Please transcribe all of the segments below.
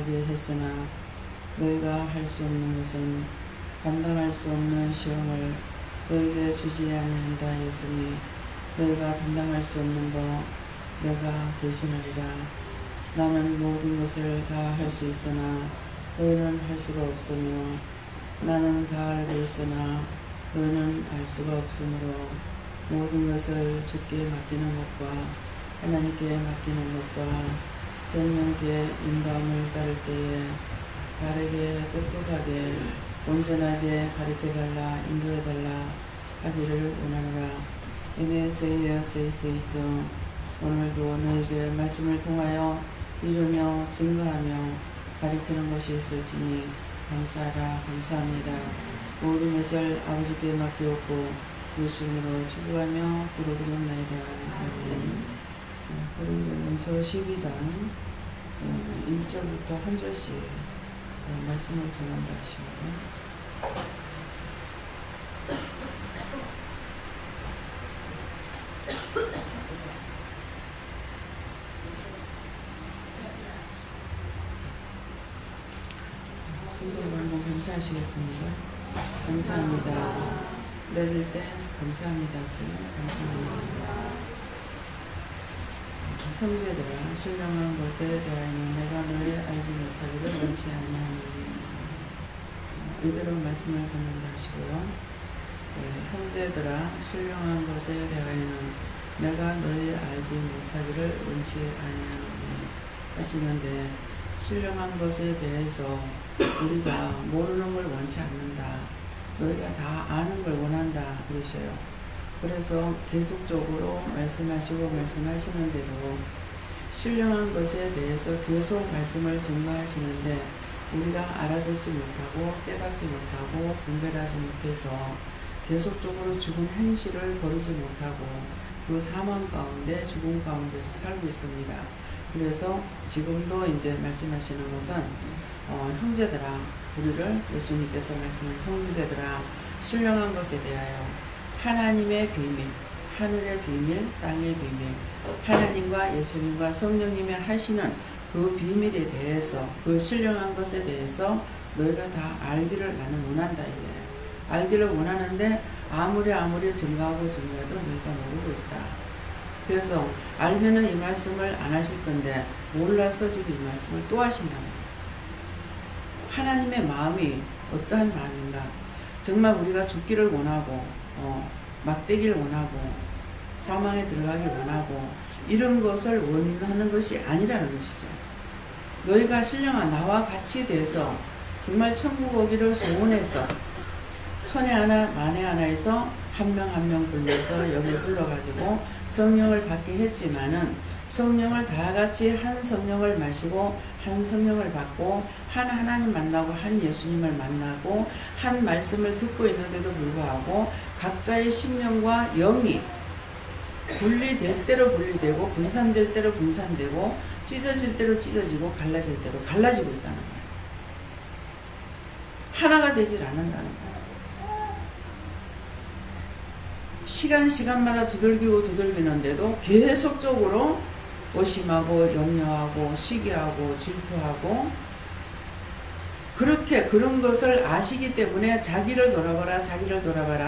하게 했으나 너희가 할 수 없는 것은 감당할 수 없는 시험을 너희에게 주지 아니한다 했으니 너희가 감당할 수 없는 거 내가 대신하리라. 나는 모든 것을 다 할 수 있으나 너희는 할 수가 없으며 나는 다 알고 있으나 너희는 알 수가 없으므로 모든 것을 주께 맡기는 것과 하나님께 맡기는 것과 생명께 인감을 따를 때에 바르게 똑똑하게 온전하게 가르쳐달라 인도해달라 하기를 원하노라. 이내 세이서 오늘도 너에게 말씀을 통하여 이루며 증거하며 가르치는 것이 있을지니 감사하라. 감사합니다. 모든 것을 아버지께 맡기었고 예수님으로 축복하며 부르짖나이다. 아멘. 고린도전서 12장 1절부터 한 절씩 말씀을 전한다 하십니다. 성도를 한번 감사하시겠습니다. 감사합니다. 내릴 때 감사합니다. 감사합니다. 형제들아 신령한 것에 대하여는 내가 너희 알지 못하기를 원치 아니하니 이대로 말씀을 전한다 하시고요. 형제들아 신령한 것에 대하여는 내가 너희 알지 못하기를 원치 아니하니 하시는데 신령한 것에 대해서 우리가 모르는 걸 원치 않는다. 너희가 다 아는 걸 원한다 그러셔요. 그래서 계속적으로 말씀하시고 말씀하시는데도 신령한 것에 대해서 계속 말씀을 증거하시는데 우리가 알아듣지 못하고 깨닫지 못하고 분별하지 못해서 계속적으로 죽은 현실을 버리지 못하고 그 사망 가운데 죽음 가운데서 살고 있습니다. 그래서 지금도 이제 말씀하시는 것은 형제들아 우리를 예수님께서 말씀을 형제들아 신령한 것에 대하여 하나님의 비밀, 하늘의 비밀, 땅의 비밀, 하나님과 예수님과 성령님이 하시는 그 비밀에 대해서 그 신령한 것에 대해서 너희가 다 알기를 나는 원한다 이거예요. 알기를 원하는데 아무리 증거하고 증거해도 너희가 모르고 있다. 그래서 알면은 이 말씀을 안 하실 건데 몰라서 지금 이 말씀을 또 하신다는 거예요. 하나님의 마음이 어떠한 마음인가? 정말 우리가 죽기를 원하고 막되기를 원하고 사망에 들어가길 원하고 이런 것을 원하는 것이 아니라는 것이죠. 너희가 신령한 나와 같이 돼서 정말 천국 오기를 소원해서 천에 하나 만에 하나에서 한 명 한 명 불러서 여기 불러가지고 성령을 받게 했지만은 성령을 다 같이 한 성령을 마시고 한 성령을 받고 한 하나님 만나고 한 예수님을 만나고 한 말씀을 듣고 있는데도 불구하고 각자의 심령과 영이 분리될 대로 분리되고 분산될 대로 분산되고 찢어질 대로 찢어지고 갈라질 대로 갈라지고 있다는 거예요. 하나가 되질 않는다는 거예요. 시간마다 두들기는데도 계속적으로 의심하고 염려하고 시기하고 질투하고 그렇게 그런 것을 아시기 때문에 자기를 돌아봐라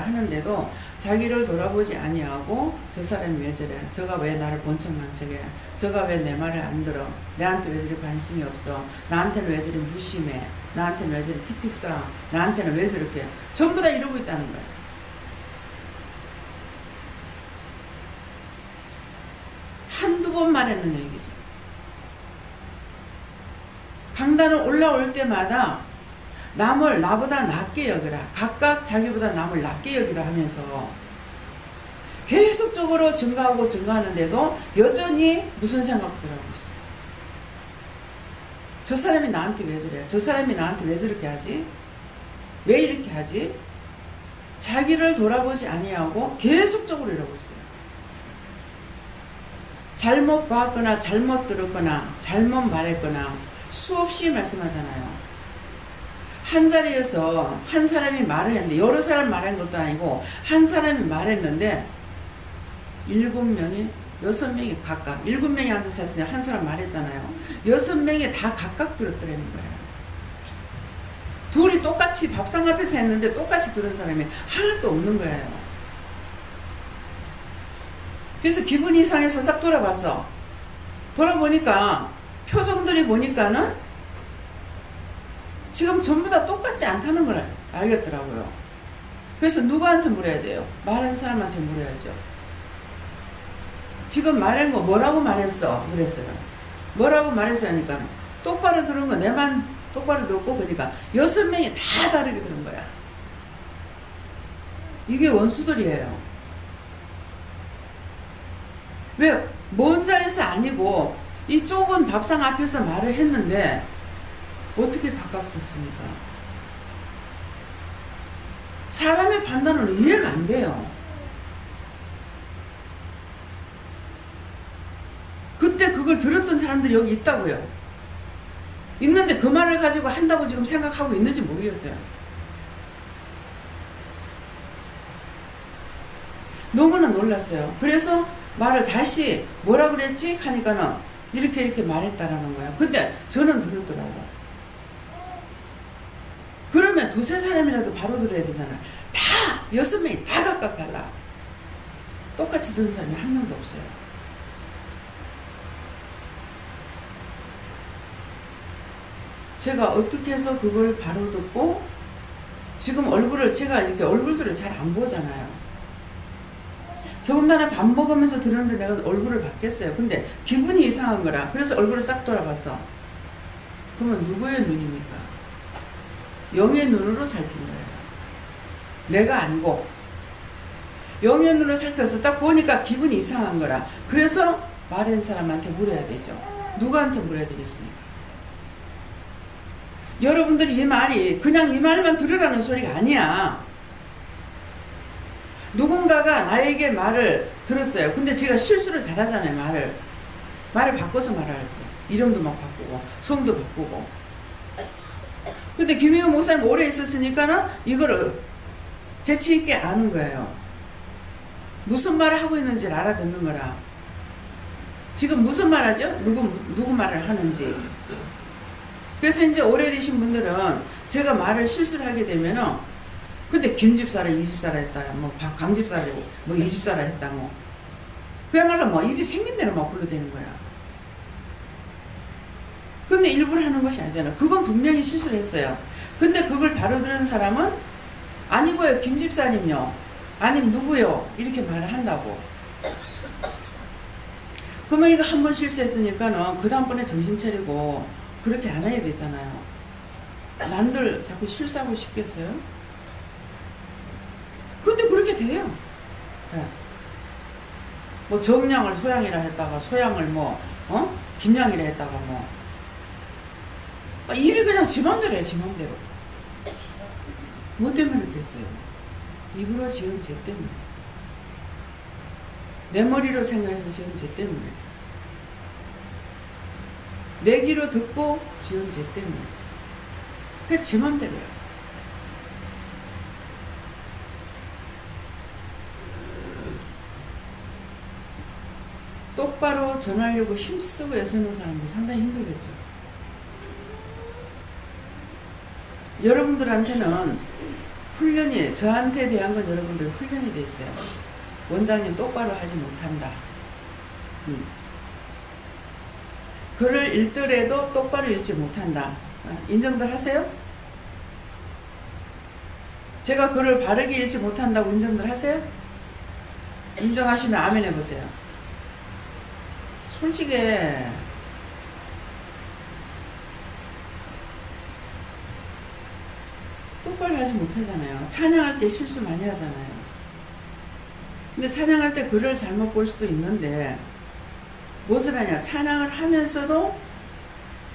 하는데도 자기를 돌아보지 아니하고 저 사람이 왜 저래? 저가 왜 나를 본청만척해? 저가 왜 내 말을 안 들어? 나한테 왜 저리 관심이 없어? 나한테는 왜 저리 무심해? 나한테는 왜 저리 틱틱싸? 나한테는 왜 저렇게? 전부 다 이러고 있다는 거예요. 한두 번 말했는 얘기죠. 강단을 올라올 때마다 남을 나보다 낮게 여기라. 각각 자기보다 남을 낮게 여기라 하면서 계속적으로 증가하는데도 여전히 무슨 생각들 하고 있어요. 저 사람이 나한테 왜 저래? 저 사람이 나한테 왜 저렇게 하지? 왜 이렇게 하지? 자기를 돌아보지 아니하고 계속적으로 이러고 있어요. 잘못 봤거나 잘못 들었거나 잘못 말했거나 수없이 말씀하잖아요. 한 자리에서 한 사람이 말을 했는데 여러 사람 말한 것도 아니고 한 사람이 말했는데 7명이 6명이 각각 7명이 앉아서 했으니 한 사람 말했잖아요. 6명이 다 각각 들었더라는 거예요. 둘이 똑같이 밥상 앞에서 했는데 똑같이 들은 사람이 하나도 없는 거예요. 그래서 기분이 이상해서 싹 돌아봤어. 돌아보니까 표정들이 보니까는 지금 전부 다 똑같지 않다는 걸 알겠더라고요. 그래서 누구한테 물어야 돼요? 말한 사람한테 물어야죠. 지금 말한 거 뭐라고 말했어? 그랬어요. 뭐라고 말했어? 하니까 똑바로 들은 거 내만 똑바로 듣고, 그러니까 6명이 다 다르게 들은 거야. 이게 원수들이에요. 왜? 먼 자리에서 아니고 이 좁은 밥상 앞에서 말을 했는데 어떻게 각각 듣습니까? 사람의 판단은 이해가 안 돼요. 그때 그걸 들었던 사람들이 여기 있다고요. 있는데 그 말을 가지고 한다고 지금 생각하고 있는지 모르겠어요. 너무나 놀랐어요. 그래서 말을 다시 뭐라 그랬지? 하니까는 이렇게 말했다라는 거야. 근데 저는 들었더라고. 그러면 두세 사람이라도 바로 들어야 되잖아. 다 6명이 다 각각 달라. 똑같이 들은 사람이 한 명도 없어요. 제가 어떻게 해서 그걸 바로 듣고, 지금 얼굴을 제가 이렇게 얼굴들을 잘 안 보잖아요. 더군다나 밥 먹으면서 들었는데 내가 얼굴을 봤겠어요. 근데 기분이 이상한 거라. 그래서 얼굴을 싹 돌아봤어. 그러면 누구의 눈입니까? 영의 눈으로 살핀 거예요. 내가 아니고 영의 눈으로 살펴서 딱 보니까 기분이 이상한 거라. 그래서 말한 사람한테 물어야 되죠. 누구한테 물어야 되겠습니까? 여러분들이 이 말이 그냥 이 말만 들으라는 소리가 아니야. 누군가가 나에게 말을 들었어요. 근데 제가 실수를 잘하잖아요. 말을 바꿔서 말하죠. 이름도 막 바꾸고 성도 바꾸고. 근데 김희경 목사님 오래 있었으니까는 이거를 재치있게 아는 거예요. 무슨 말을 하고 있는지를 알아듣는 거라. 지금 무슨 말 하죠? 누구 말을 하는지. 그래서 이제 오래되신 분들은 제가 말을 실수를 하게 되면은, 근데 김집사라 이집사라 했다, 뭐 강집사라 뭐 이집사라 했다, 뭐 그야말로 뭐 입이 생긴 대로 막 불러대는 거야. 근데 일부러 하는 것이 아니잖아. 그건 분명히 실수를 했어요. 근데 그걸 바로 들은 사람은 아니고요, 김집사님요, 아님 누구요, 이렇게 말을 한다고. 그러면 이거 한 번 실수했으니까는 그 다음번에 정신 차리고 그렇게 안 해야 되잖아요. 남들 자꾸 실수하고 싶겠어요? 근데 그렇게 돼요. 네. 뭐 정량을 소양이라 했다가 소양을 김양이라 했다가 일이 그냥 지 맘대로 해, 지 맘대로. 뭐 때문에 그랬어요? 입으로 지은 죄 때문에. 내 머리로 생각해서 지은 죄 때문에. 내 귀로 듣고 지은 죄 때문에. 그래서 제 맘대로요. 똑바로 전하려고 힘쓰고 애쓰는 사람도 상당히 힘들겠죠. 여러분들한테는 훈련이, 저한테 대한 건 여러분들 훈련이 돼 있어요. 원장님 똑바로 하지 못한다. 글을 읽더라도 똑바로 읽지 못한다. 인정들 하세요? 제가 글을 바르게 읽지 못한다고 인정들 하세요? 인정하시면 아멘 해보세요. 솔직히 똑바로 하지 못하잖아요. 찬양할 때 실수 많이 하잖아요. 근데 찬양할 때 글을 잘못 볼 수도 있는데 무엇을 하냐, 찬양을 하면서도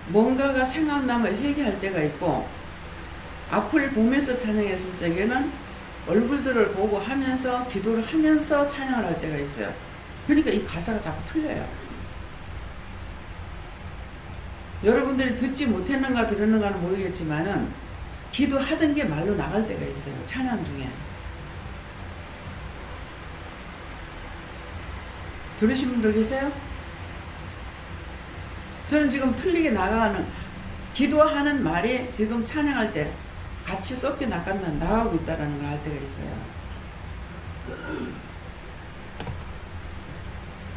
뭔가가 생각나면 회개할 때가 있고, 앞을 보면서 찬양했을 적에는 얼굴들을 보고 하면서 기도를 하면서 찬양을 할 때가 있어요. 그러니까 이 가사가 자꾸 틀려요. 여러분들이 듣지 못했는가 들었는가는 모르겠지만은 기도하던 게 말로 나갈 때가 있어요. 찬양 중에. 들으신 분들 계세요? 저는 지금 틀리게 나가는, 기도하는 말이 지금 찬양할 때 같이 섞여 나가고 있다는 걸 알 때가 있어요.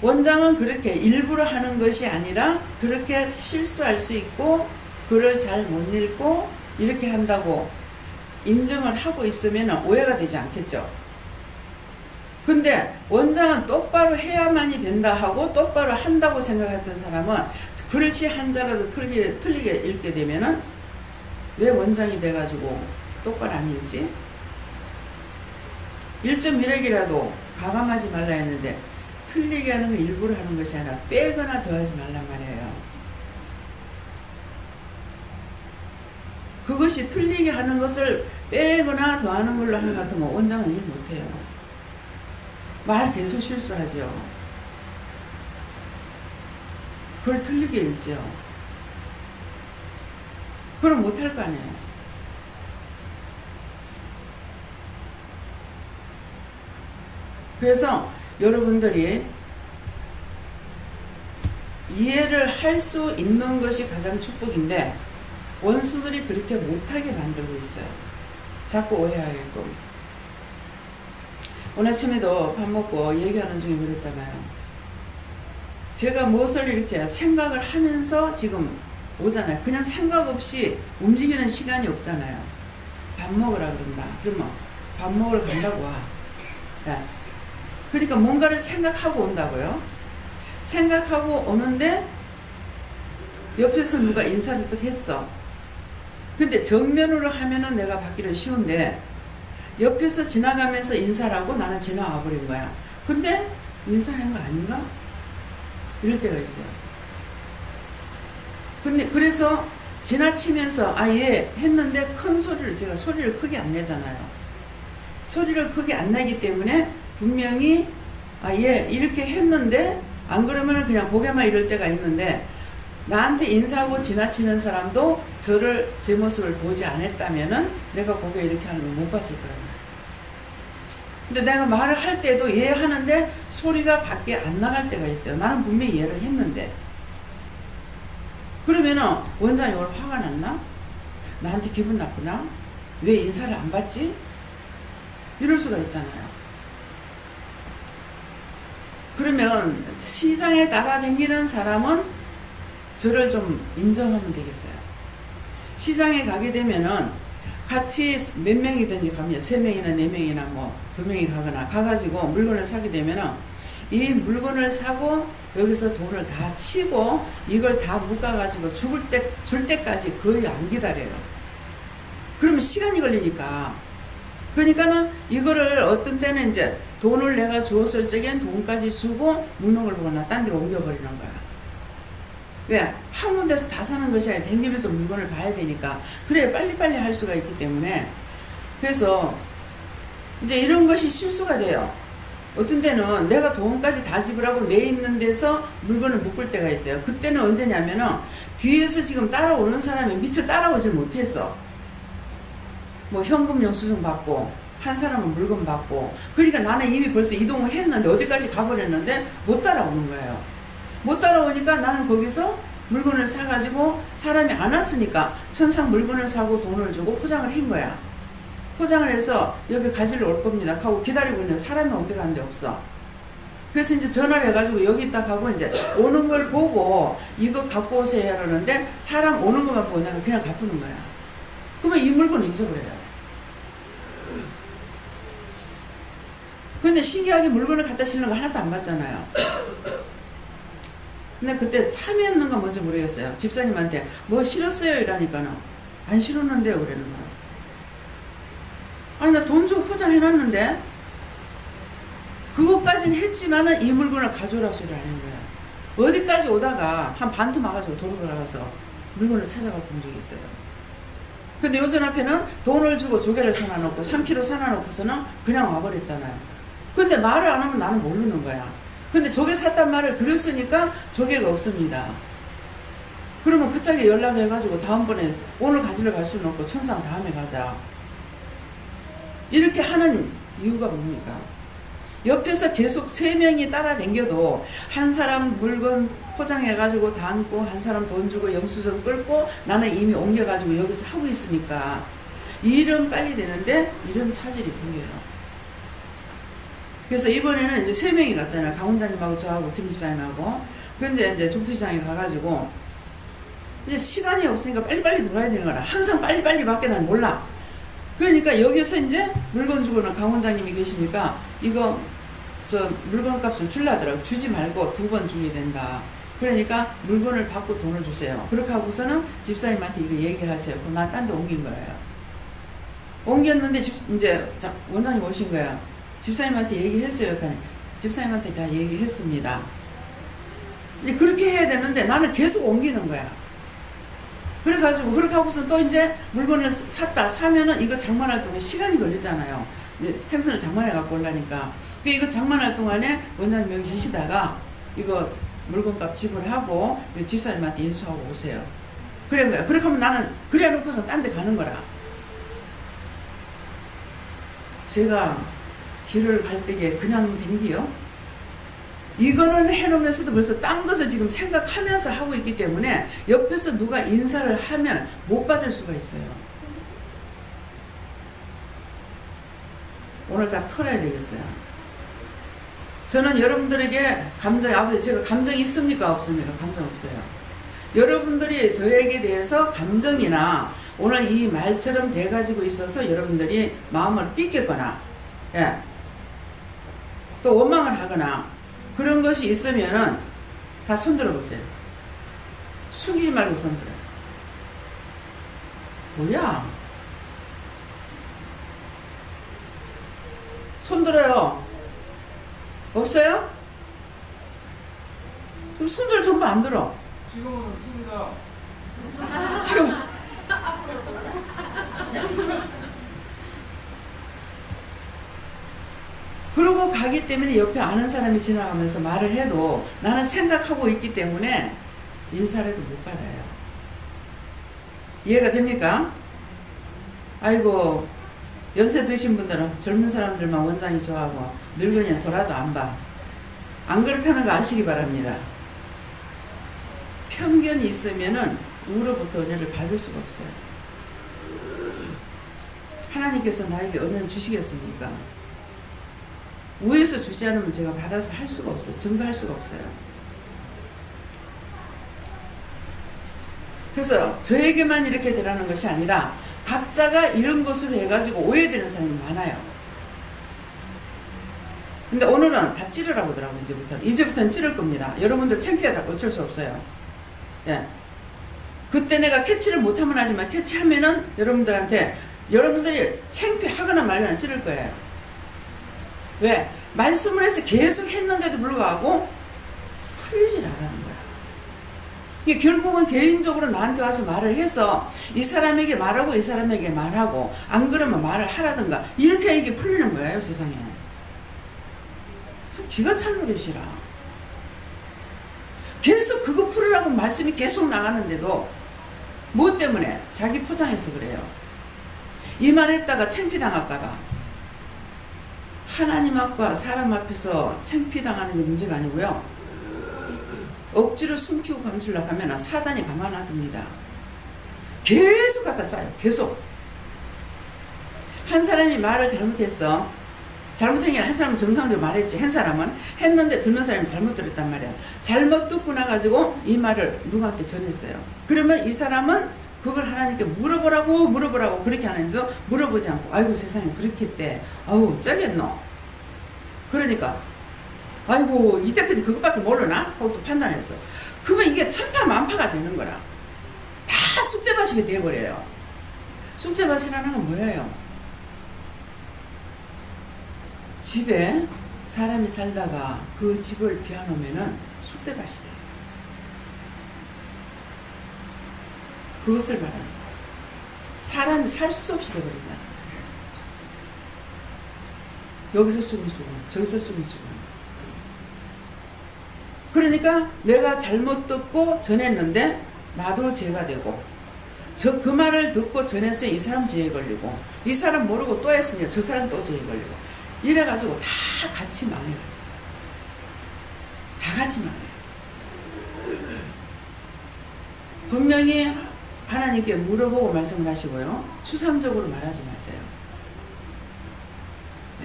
원장은 그렇게 일부러 하는 것이 아니라 그렇게 실수할 수 있고 글을 잘 못 읽고 이렇게 한다고 인정을 하고 있으면 오해가 되지 않겠죠. 근데 원장은 똑바로 해야만이 된다 하고 똑바로 한다고 생각했던 사람은 글씨 한자라도 틀리게 읽게 되면은 왜 원장이 돼가지고 똑바로 안 읽지? 1.1핵이라도 가감하지 말라 했는데 틀리게 하는 건 일부러 하는 것이 아니라 빼거나 더하지 말란 말이에요. 그것이 틀리게 하는 것을 빼거나 더하는 걸로 하는 것 같으면 원장은 일 못해요. 말 계속 실수하죠. 그걸 틀리게 읽죠. 그럼 못할 거 아니에요. 그래서 여러분들이 이해를 할 수 있는 것이 가장 축복인데 원수들이 그렇게 못하게 만들고 있어요. 자꾸 오해하게끔. 오늘 아침에도 밥 먹고 얘기하는 중에 그랬잖아요. 제가 무엇을 이렇게 생각을 하면서 지금 오잖아요. 그냥 생각 없이 움직이는 시간이 없잖아요. 밥 먹으라 그런다. 그러면 밥 먹으러 간다고 와. 네. 그러니까 뭔가를 생각하고 온다고요. 생각하고 오는데 옆에서 누가 인사를 또 했어. 근데 정면으로 하면은 내가 받기는 쉬운데 옆에서 지나가면서 인사를 하고 나는 지나와 버린 거야. 근데 인사한 거 아닌가? 이럴 때가 있어요. 근데 그래서 지나치면서 아예 했는데 큰 소리를, 제가 소리를 크게 안 내잖아요. 소리를 크게 안 내기 때문에 분명히 아예 이렇게 했는데 안 그러면 그냥 고개만 이럴 때가 있는데 나한테 인사하고 지나치는 사람도 저를, 제 모습을 보지 않았다면은 내가 고개 이렇게 하는 걸 못 봤을 거예요. 근데 내가 말을 할 때도 이해하는데 소리가 밖에 안 나갈 때가 있어요. 나는 분명히 이해를 했는데. 그러면은 원장이 오늘 화가 났나? 나한테 기분 나쁘나? 왜 인사를 안 받지? 이럴 수가 있잖아요. 그러면 시장에 따라다니는 사람은 저를 좀 인정하면 되겠어요. 시장에 가게 되면은 같이 몇 명이든지 가면 3명이나 4명이나 뭐 2명이 가거나 가가지고 물건을 사게 되면은 이 물건을 사고 여기서 돈을 다 치고 이걸 다 묶어가지고 줄 때까지 거의 안 기다려요. 그러면 시간이 걸리니까. 그러니까는 이거를 어떤 때는 이제 돈을 내가 주었을 적엔 돈까지 주고 묶는 걸 보고 나 딴 데로 옮겨버리는 거야. 왜? 한 군데서 다 사는 것이 아니라 댕기면서 물건을 봐야 되니까. 그래 빨리빨리 할 수가 있기 때문에. 그래서 이제 이런 것이 실수가 돼요. 어떤 때는 내가 돈까지 다 지불하고 내 있는 데서 물건을 묶을 때가 있어요. 그때는 언제냐면은 뒤에서 지금 따라오는 사람이 미처 따라오질 못했어. 뭐 현금 영수증 받고 한 사람은 물건 받고, 그러니까 나는 이미 벌써 이동을 했는데 어디까지 가버렸는데 못 따라오는 거예요. 못 따라오니까 나는 거기서 물건을 사가지고 사람이 안 왔으니까 천상 물건을 사고 돈을 주고 포장을 한 거야. 포장을 해서 여기 가지러 올 겁니다 하고 기다리고 있는 사람이 온 데가 한 데 없어. 그래서 이제 전화를 해가지고 여기 있다 가고 이제 오는 걸 보고 이거 갖고 오세요 하는데 사람 오는 것만 보고 내가 그냥 갚는 거야. 그러면 이 물건을 잊어버려요. 근데 신기하게 물건을 갖다 실는 거 하나도 안 받잖아요. 근데 그때 참여했는가 뭔지 모르겠어요. 집사님한테 뭐 실었어요 이러니까는 안 실었는데요 그러는 거야. 아니 나 돈 주고 포장해놨는데 그것까지는 했지만은 이 물건을 가져오라고 소리를 하는 거야. 어디까지 오다가 한 반틈 와가지고 돌아가서 물건을 찾아가 본 적이 있어요. 근데 요즘 앞에는 돈을 주고 조개를 사놔놓고 3kg 사놔놓고서는 그냥 와버렸잖아요. 근데 말을 안 하면 나는 모르는 거야. 근데 조개 샀단 말을 들었으니까 조개가 없습니다. 그러면 그 짝에 연락해가지고 다음번에 오늘 가지러 갈 수는 없고 천상 다음에 가자. 이렇게 하는 이유가 뭡니까? 옆에서 계속 3명이 따라다녀도 한 사람 물건 포장해가지고 담고 한 사람 돈 주고 영수증 끌고 나는 이미 옮겨가지고 여기서 하고 있으니까 일은 빨리 되는데 일은 차질이 생겨요. 그래서 이번에는 이제 3명이 갔잖아요. 강 원장님하고 저하고 김 집사님하고. 그런데 이제 종투시장에 가가지고 이제 시간이 없으니까 빨리빨리 돌아야 되는 거라. 항상 빨리빨리 밖에 난 몰라. 그러니까 여기서 이제 물건 주고는 강 원장님이 계시니까 이거 저 물건 값을 줄라더라고. 주지 말고 2번 줘야 된다. 그러니까 물건을 받고 돈을 주세요. 그렇게 하고서는 집사님한테 이거 얘기하세요. 그럼 나 딴 데 옮긴 거예요. 옮겼는데 이제 원장님 오신 거야. 집사님한테 얘기했어요. 집사님한테 다 얘기했습니다. 이제 그렇게 해야 되는데 나는 계속 옮기는 거야. 그래가지고 그렇게 하고서 또 이제 물건을 사면은 이거 장만할 동안에 시간이 걸리잖아요. 생선을 장만해 갖고 오려니까. 이거 장만할 동안에 원장님 여기 계시다가 이거 물건값 지불하고 집사님한테 인수하고 오세요. 그런 거야. 그렇게 하면 나는 그래 놓고서 딴 데 가는 거라. 제가 길을 갈 때에 그냥 댕기요. 이거는 해놓으면서도 벌써 딴 것을 지금 생각하면서 하고 있기 때문에 옆에서 누가 인사를 하면 못 받을 수가 있어요. 오늘 다 털어야 되겠어요. 저는 여러분들에게 감정이, 아버지 제가 감정이 있습니까? 없습니까? 감정 없어요. 여러분들이 저에게 대해서 감정이나 오늘 이 말처럼 돼가지고 있어서 여러분들이 마음을 삐겠거나, 예, 또 원망을 하거나 그런 것이 있으면은 다 손들어 보세요. 숨기지 말고 손들어요. 뭐야? 손들어요. 없어요? 그럼 손들 전부 안 들어. 지금은 없습니다. 지금 그러고 가기 때문에 옆에 아는 사람이 지나가면서 말을 해도 나는 생각하고 있기 때문에 인사를 해도 못 받아요. 이해가 됩니까? 아이고 연세 드신 분들은 젊은 사람들만 원장이 좋아하고 늙은이는 돌아도 안 봐. 안 그렇다는 거 아시기 바랍니다. 편견이 있으면은 우로부터 은혜를 받을 수가 없어요. 하나님께서 나에게 은혜를 주시겠습니까? 위에서 주지 않으면 제가 받아서 할 수가 없어요. 증거할 수가 없어요. 그래서 저에게만 이렇게 되라는 것이 아니라 각자가 이런 것으로 해가지고 오해되는 사람이 많아요. 근데 오늘은 다 찌르라고 하더라고요. 이제부터는 찌를 겁니다. 여러분들 창피하다 어쩔 수 없어요. 예. 그때 내가 캐치를 못하면 하지만 캐치하면은 여러분들이 창피하거나 말거나 찌를 거예요. 왜? 말씀을 해서 계속 했는데도 불구하고 풀리질 않는 거야. 결국은 개인적으로 나한테 와서 말을 해서 이 사람에게 말하고 이 사람에게 말하고 안 그러면 말을 하라든가 이렇게 이게 풀리는 거예요. 세상에. 참 기가 찬 노릇이라. 계속 그거 풀으라고 말씀이 계속 나가는데도 뭐 때문에? 자기 포장해서 그래요. 이 말 했다가 창피당할까봐. 하나님 앞과 사람 앞에서 창피당하는 게 문제가 아니고요. 억지로 숨기고 감추려고 하면 사단이 가만 안 둡니다. 계속 갖다 쌓여요. 계속. 한 사람이 말을 잘못했어. 잘못한 게 한 사람은 정상적으로 말했지. 한 사람은 했는데 듣는 사람이 잘못 들었단 말이야. 잘못 듣고 나가지고 이 말을 누구한테 전했어요. 그러면 이 사람은 그걸 하나님께 물어보라고 그렇게 하는데도 물어보지 않고 아이고 세상에 그렇게 했대. 아우 쩌겠노. 그러니까 아이고 이때까지 그것밖에 모르나? 하고 또 판단했어. 그러면 이게 천파만파가 되는 거라. 다 쑥대밭이 되어버려요. 쑥대밭이라는 건 뭐예요? 집에 사람이 살다가 그 집을 비워놓으면은 쑥대밭이 돼요. 그것을 말하는 거예요. 사람이 살 수 없이 되어버린다. 여기서 수근수근 저기서 수근수근. 그러니까 내가 잘못 듣고 전했는데 나도 죄가 되고 그 말을 듣고 전했으니 이 사람 죄에 걸리고 이 사람 모르고 또 했으니 저 사람 또 죄에 걸리고 이래가지고 다 같이 망해요. 다 같이 망해요. 분명히 하나님께 물어보고 말씀을 하시고요. 추상적으로 말하지 마세요.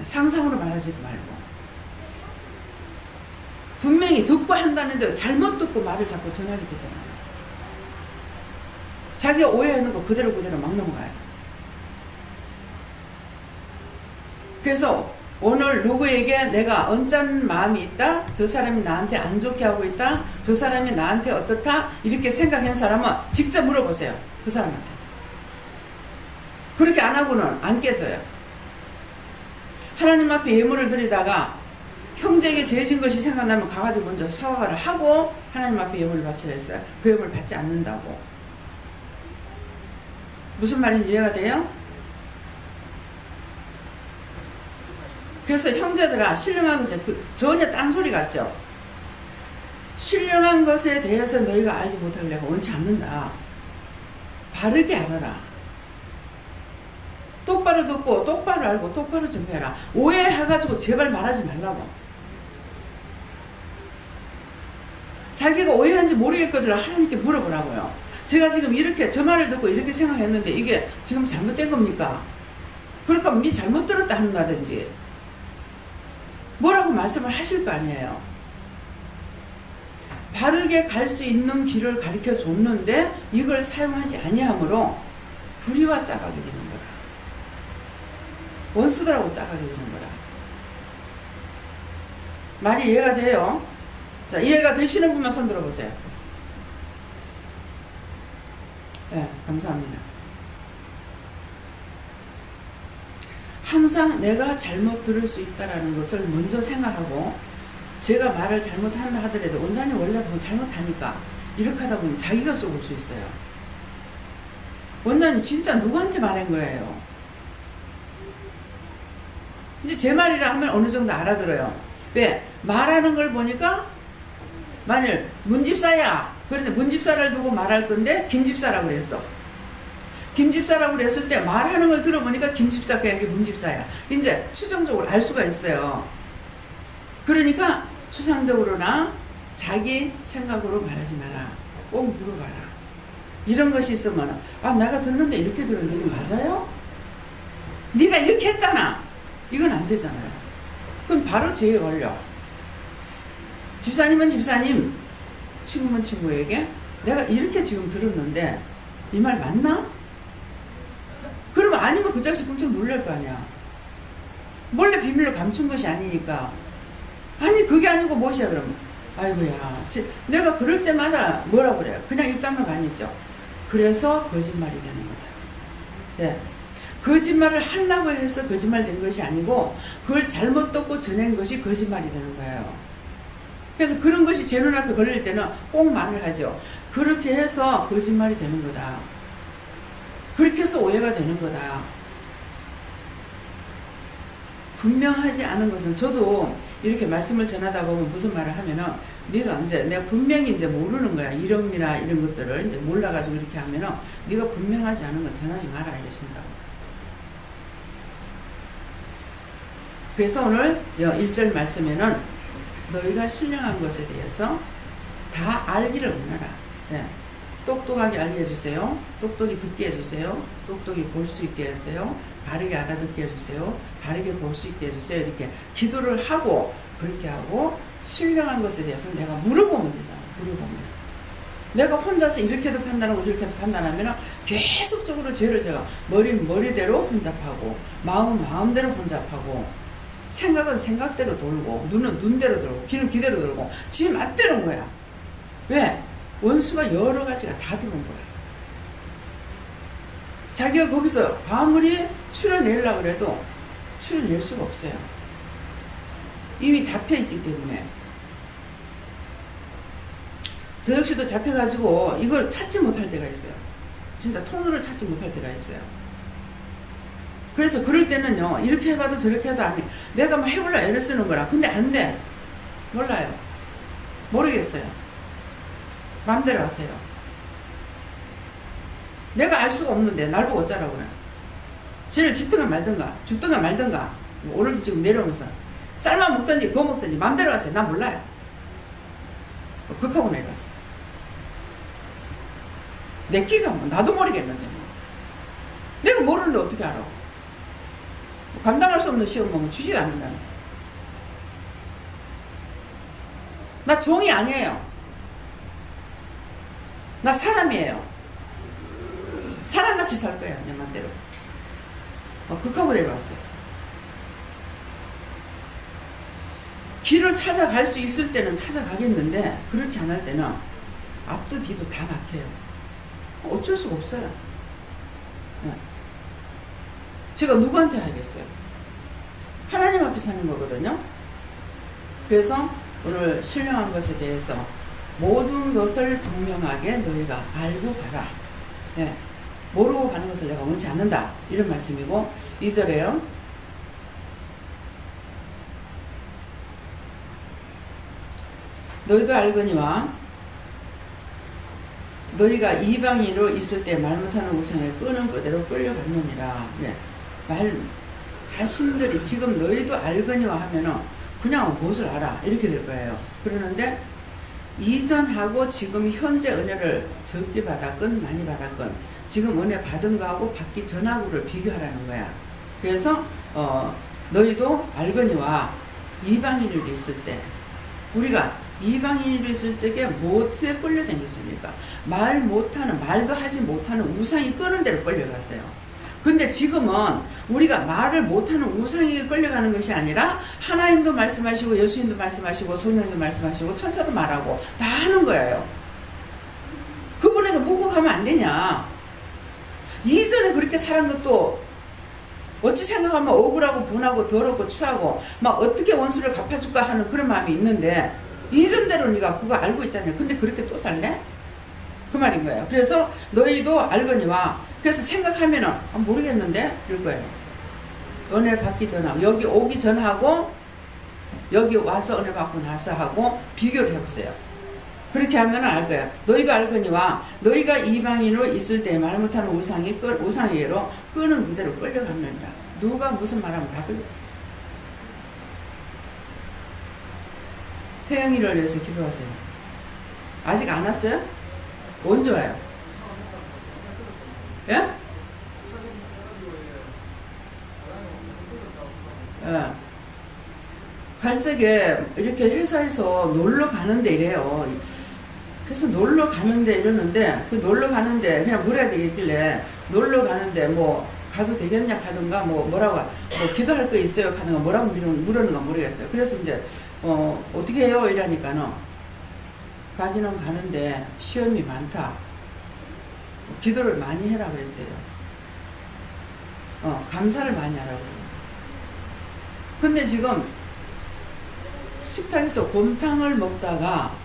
상상으로 말하지도 말고. 분명히 듣고 한다는데 잘못 듣고 말을 자꾸 전하게 되잖아요. 자기가 오해하는 거 그대로 막 넘어가요. 그래서 오늘 누구에게 내가 언짢은 마음이 있다, 저 사람이 나한테 안 좋게 하고 있다, 저 사람이 나한테 어떻다 이렇게 생각한 사람은 직접 물어보세요. 그 사람한테. 그렇게 안 하고는 안 깨져요. 하나님 앞에 예물을 드리다가 형제에게 죄진 것이 생각나면 가가지고 먼저 사과를 하고 하나님 앞에 예물을 바치라 했어요. 그 예물을 받지 않는다고. 무슨 말인지 이해가 돼요? 그래서 형제들아, 신령한 것에 전혀 딴소리 같죠? 신령한 것에 대해서 너희가 알지 못하길 내가 원치 않는다. 바르게 알아라. 똑바로 듣고 똑바로 알고 똑바로 정해라. 오해해가지고 제발 말하지 말라고. 자기가 오해한지 모르겠거든 하나님께 물어보라고요. 제가 지금 이렇게 저 말을 듣고 이렇게 생각했는데 이게 지금 잘못된 겁니까? 그러니까 네 잘못 들었다 한다든지 뭐라고 말씀을 하실 거 아니에요. 바르게 갈 수 있는 길을 가르쳐 줬는데 이걸 사용하지 아니하므로 불의와 짜가게 되는 거라. 원수들하고 짜가게 되는 거라. 말이 이해가 돼요? 자, 이해가 되시는 분만 손 들어보세요. 네, 감사합니다. 항상 내가 잘못 들을 수 있다는 것을 먼저 생각하고 제가 말을 잘못한다 하더라도 원장님 원래 뭐 잘못하니까 이렇게 하다 보면 자기가 쏘을 수 있어요. 원장님 진짜 누구한테 말한 거예요? 이제 제 말이라 하면 어느 정도 알아들어요. 왜? 말하는 걸 보니까 만일 문집사야 그런데 문집사를 두고 말할 건데 김집사라고 그랬어. 김집사라고 그랬을 때 말하는 걸 들어보니까 김집사가 여기 문집사야. 이제 추정적으로 알 수가 있어요. 그러니까 추상적으로나 자기 생각으로 말하지 마라. 꼭 물어봐라. 이런 것이 있으면 아 내가 듣는데 이렇게 들었는데 이거 맞아요? 네가 이렇게 했잖아. 이건 안 되잖아요. 그럼 바로 죄에 걸려. 집사님은 집사님, 친구는 친구에게 내가 이렇게 지금 들었는데 이 말 맞나? 그러면 아니면 그 자식 끔찍 놀랄 거 아니야. 몰래 비밀로 감춘 것이 아니니까. 아니 그게 아니고 무엇이야 그러면. 아이고야 내가 그럴 때마다 뭐라 그래요. 그냥 입담만 많이 있죠. 그래서 거짓말이 되는 거다. 네. 거짓말을 하려고 해서 거짓말 된 것이 아니고 그걸 잘못 듣고 전한 것이 거짓말이 되는 거예요. 그래서 그런 것이 제 눈앞에 걸릴 때는 꼭 말을 하죠. 그렇게 해서 거짓말이 되는 거다. 그렇게 해서 오해가 되는 거다. 분명하지 않은 것은 저도 이렇게 말씀을 전하다 보면 무슨 말을 하면은 네가 이제 내가 분명히 이제 모르는 거야. 이름이나 이런 것들을 이제 몰라가지고 이렇게 하면은 네가 분명하지 않은 건 전하지 마라 이러신다고. 그래서 오늘 1절 말씀에는 너희가 신령한 것에 대해서 다 알기를 원하라. 네. 똑똑하게 알게 해주세요. 똑똑히 듣게 해주세요. 똑똑히 볼 수 있게 해주세요. 바르게 알아듣게 해주세요. 바르게 볼 수 있게 해주세요. 이렇게 기도를 하고 그렇게 하고 신령한 것에 대해서 내가 물어보면 되잖아. 물어보면. 내가 혼자서 이렇게도 판단하고 저렇게도 판단하면 계속적으로 죄를 제가 머리는 머리대로 혼잡하고 마음은 마음대로 혼잡하고 생각은 생각대로 돌고 눈은 눈대로 돌고 귀는 귀대로 돌고 지 맛대로인 거야. 왜? 원수가 여러 가지가 다 들어온 거야. 자기가 거기서 아무리 추려내려고 해도 추려낼 수가 없어요. 이미 잡혀있기 때문에. 저 역시도 잡혀가지고 이걸 찾지 못할 때가 있어요. 진짜 통로를 찾지 못할 때가 있어요. 그래서 그럴 때는요, 이렇게 해봐도 저렇게 해도 안 돼. 내가 막 해볼라 애를 쓰는 거라. 근데 안 돼. 몰라요. 모르겠어요. 마음대로 하세요. 내가 알 수가 없는데 날 보고 어쩌라고 그래. 쟤를 짓든가 말든가 죽든가 말든가 오늘도 지금 내려오면서 쌀만 먹든지 그거 먹든지 마음대로 하세요. 난 몰라요. 극하고 내려왔어요. 내 끼가 뭐 나도 모르겠는데 뭐. 내가 모르는데 어떻게 알아? 감당할 수 없는 시험 보면 주지도 않는다는 거야. 나 종이 아니에요. 나 사람이에요. 사람같이 살 거야, 내 맘대로. 극하고 내려왔어요. 길을 찾아갈 수 있을 때는 찾아가겠는데, 그렇지 않을 때는 앞도 뒤도 다 막혀요. 어쩔 수가 없어요. 제가 누구한테 하겠어요? 하나님 앞에 사는 거거든요. 그래서 오늘 신령한 것에 대해서 모든 것을 분명하게 너희가 알고 가라. 예. 모르고 가는 것을 내가 원치 않는다. 이런 말씀이고, 2절에요. 너희도 알거니와 너희가 이방인으로 있을 때 말 못하는 우상에 끄는 그대로 끌려갔느니라. 예. 자신들이 지금 너희도 알거니와 하면은 그냥 무엇을 알아. 이렇게 될 거예요. 그러는데 이전하고 지금 현재 은혜를 적게 받았건 많이 받았건 지금 은혜 받은 거하고 받기 전하고를 비교하라는 거야. 그래서 너희도 알거니와 이방인으로 있을 때 우리가 이방인으로 있을 적에 무엇에 끌려다녔습니까? 말 못하는, 말도 하지 못하는 우상이 끄는 대로 끌려갔어요. 근데 지금은 우리가 말을 못하는 우상에게 끌려가는 것이 아니라 하나님도 말씀하시고 예수님도 말씀하시고 성령도 말씀하시고 천사도 말하고 다 하는 거예요. 그분에게 묻고 가면 안 되냐? 이전에 그렇게 살은 것도 어찌 생각하면 억울하고 분하고 더럽고 추하고 막 어떻게 원수를 갚아줄까 하는 그런 마음이 있는데 이전대로 네가 그거 알고 있잖아요. 근데 그렇게 또 살래? 그 말인 거예요. 그래서 너희도 알거니와 그래서 생각하면은 모르겠는데 이럴 거예요. 은혜 받기 전하고 여기 오기 전하고 여기 와서 은혜 받고 나서 하고 비교를 해보세요. 그렇게 하면은 알 거예요. 너희도 알거니와 너희가 이방인으로 있을 때 말 못하는 우상에게로 끄는 그대로 끌려갔느니라. 누가 무슨 말하면 다 끌려갔어요. 태영이를 위해서 기도하세요. 아직 안 왔어요? 언제 와요? 예? 예. 갈 적에 이렇게 회사에서 놀러 가는데 이래요. 그래서 놀러 가는데 이러는데 그 놀러 가는데 그냥 뭐라 되겠길래 놀러 가는데 뭐 가도 되겠냐 가든가 뭐라고 뭐 기도할 거 있어요 가든가 뭐라고 물었는가 모르겠어요. 그래서 이제 어떻게 해요 이러니까는 가기는 가는데 시험이 많다. 기도를 많이 해라 그랬대요. 감사를 많이 하라고. 근데 지금 식탁에서 곰탕을 먹다가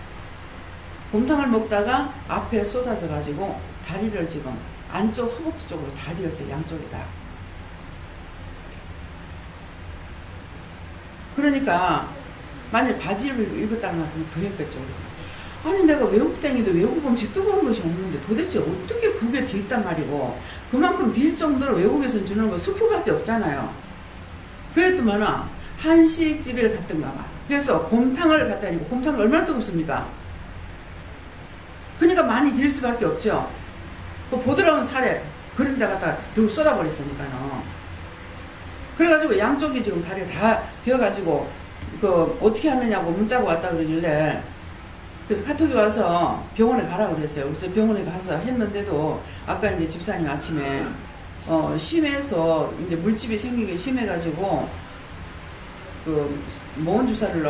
앞에 쏟아져 가지고 다리를 지금 안쪽 허벅지 쪽으로 다 뒤었어요. 양쪽에 다. 그러니까 만약 바지를 입었다는 같으면 더 했겠죠. 그래서 아니 내가 외국 땡이도 외국 음식 뜨거운 것이 없는데 도대체 어떻게 국에 뒤있단 말이고 그만큼 뒤일 정도로 외국에서 주는 거 수프밖에 없잖아요. 그랬더만은 한식집에 갔던가 봐. 그래서 곰탕을 갖다 주고 곰탕이 얼마나 뜨겁습니까? 그러니까 많이 딜 수밖에 없죠. 그 보드라운 살에 그런 데 갖다 들고 쏟아버렸으니까는. 그래가지고 양쪽이 지금 다리가 다 비어가지고 그 어떻게 하느냐고 문자가 왔다 그러길래 그래서 카톡이 와서 병원에 가라고 그랬어요. 그래서 병원에 가서 했는데도 아까 이제 집사님 아침에 심해서 이제 물집이 생기기 심해가지고 그 모은 주사를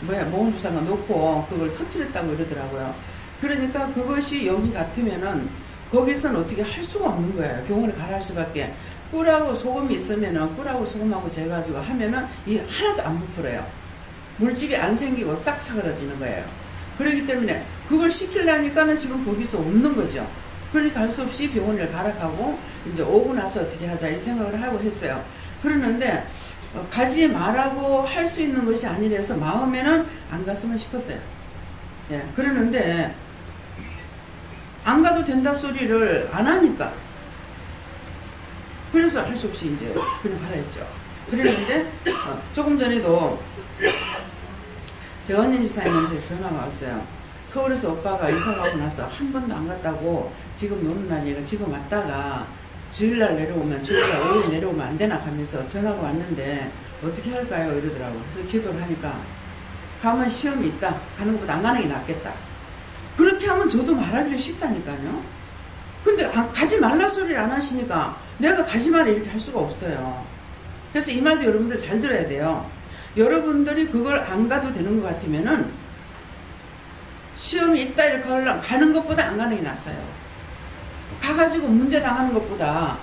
모은 주사가 놓고 그걸 터뜨렸다고 이러더라고요. 그러니까 그것이 여기 같으면은 거기서는 어떻게 할 수가 없는 거예요. 병원에 가라 할 수밖에. 꿀하고 소금이 있으면은 꿀하고 소금하고 재가지고 하면은 이 하나도 안 부풀어요. 물집이 안 생기고 싹 사그라지는 거예요. 그렇기 때문에 그걸 시키려니까는 지금 거기서 없는 거죠. 그러니까 할 수 없이 병원을 가라 하고 이제 오고 나서 어떻게 하자 이 생각을 하고 했어요. 그러는데 가지 말라고 할 수 있는 것이 아니라서 마음에는 안 갔으면 싶었어요. 예, 그러는데 안 가도 된다 소리를 안 하니까 그래서 할 수 없이 이제 그냥 가라 했죠. 그랬는데 조금 전에도 제가 언니 집사님한테 전화가 왔어요. 서울에서 오빠가 이사 가고 나서 한 번도 안 갔다고 지금 노는 날이니까 지금 왔다가 주일날 내려오면 주일날 오후에 내려오면 안 되나 하면서 전화가 왔는데 어떻게 할까요? 이러더라고. 그래서 기도를 하니까 가면 시험이 있다. 가는 것보다 안 가는 게 낫겠다. 그렇게 하면 저도 말하기도 쉽다니까요. 근데 가지 말라 소리를 안 하시니까 내가 가지 마라 이렇게 할 수가 없어요. 그래서 이 말도 여러분들 잘 들어야 돼요. 여러분들이 그걸 안 가도 되는 것 같으면은 시험이 있다 이렇게 하려면 가는 것보다 안 가는 게 낫어요. 가가지고 문제 당하는 것보다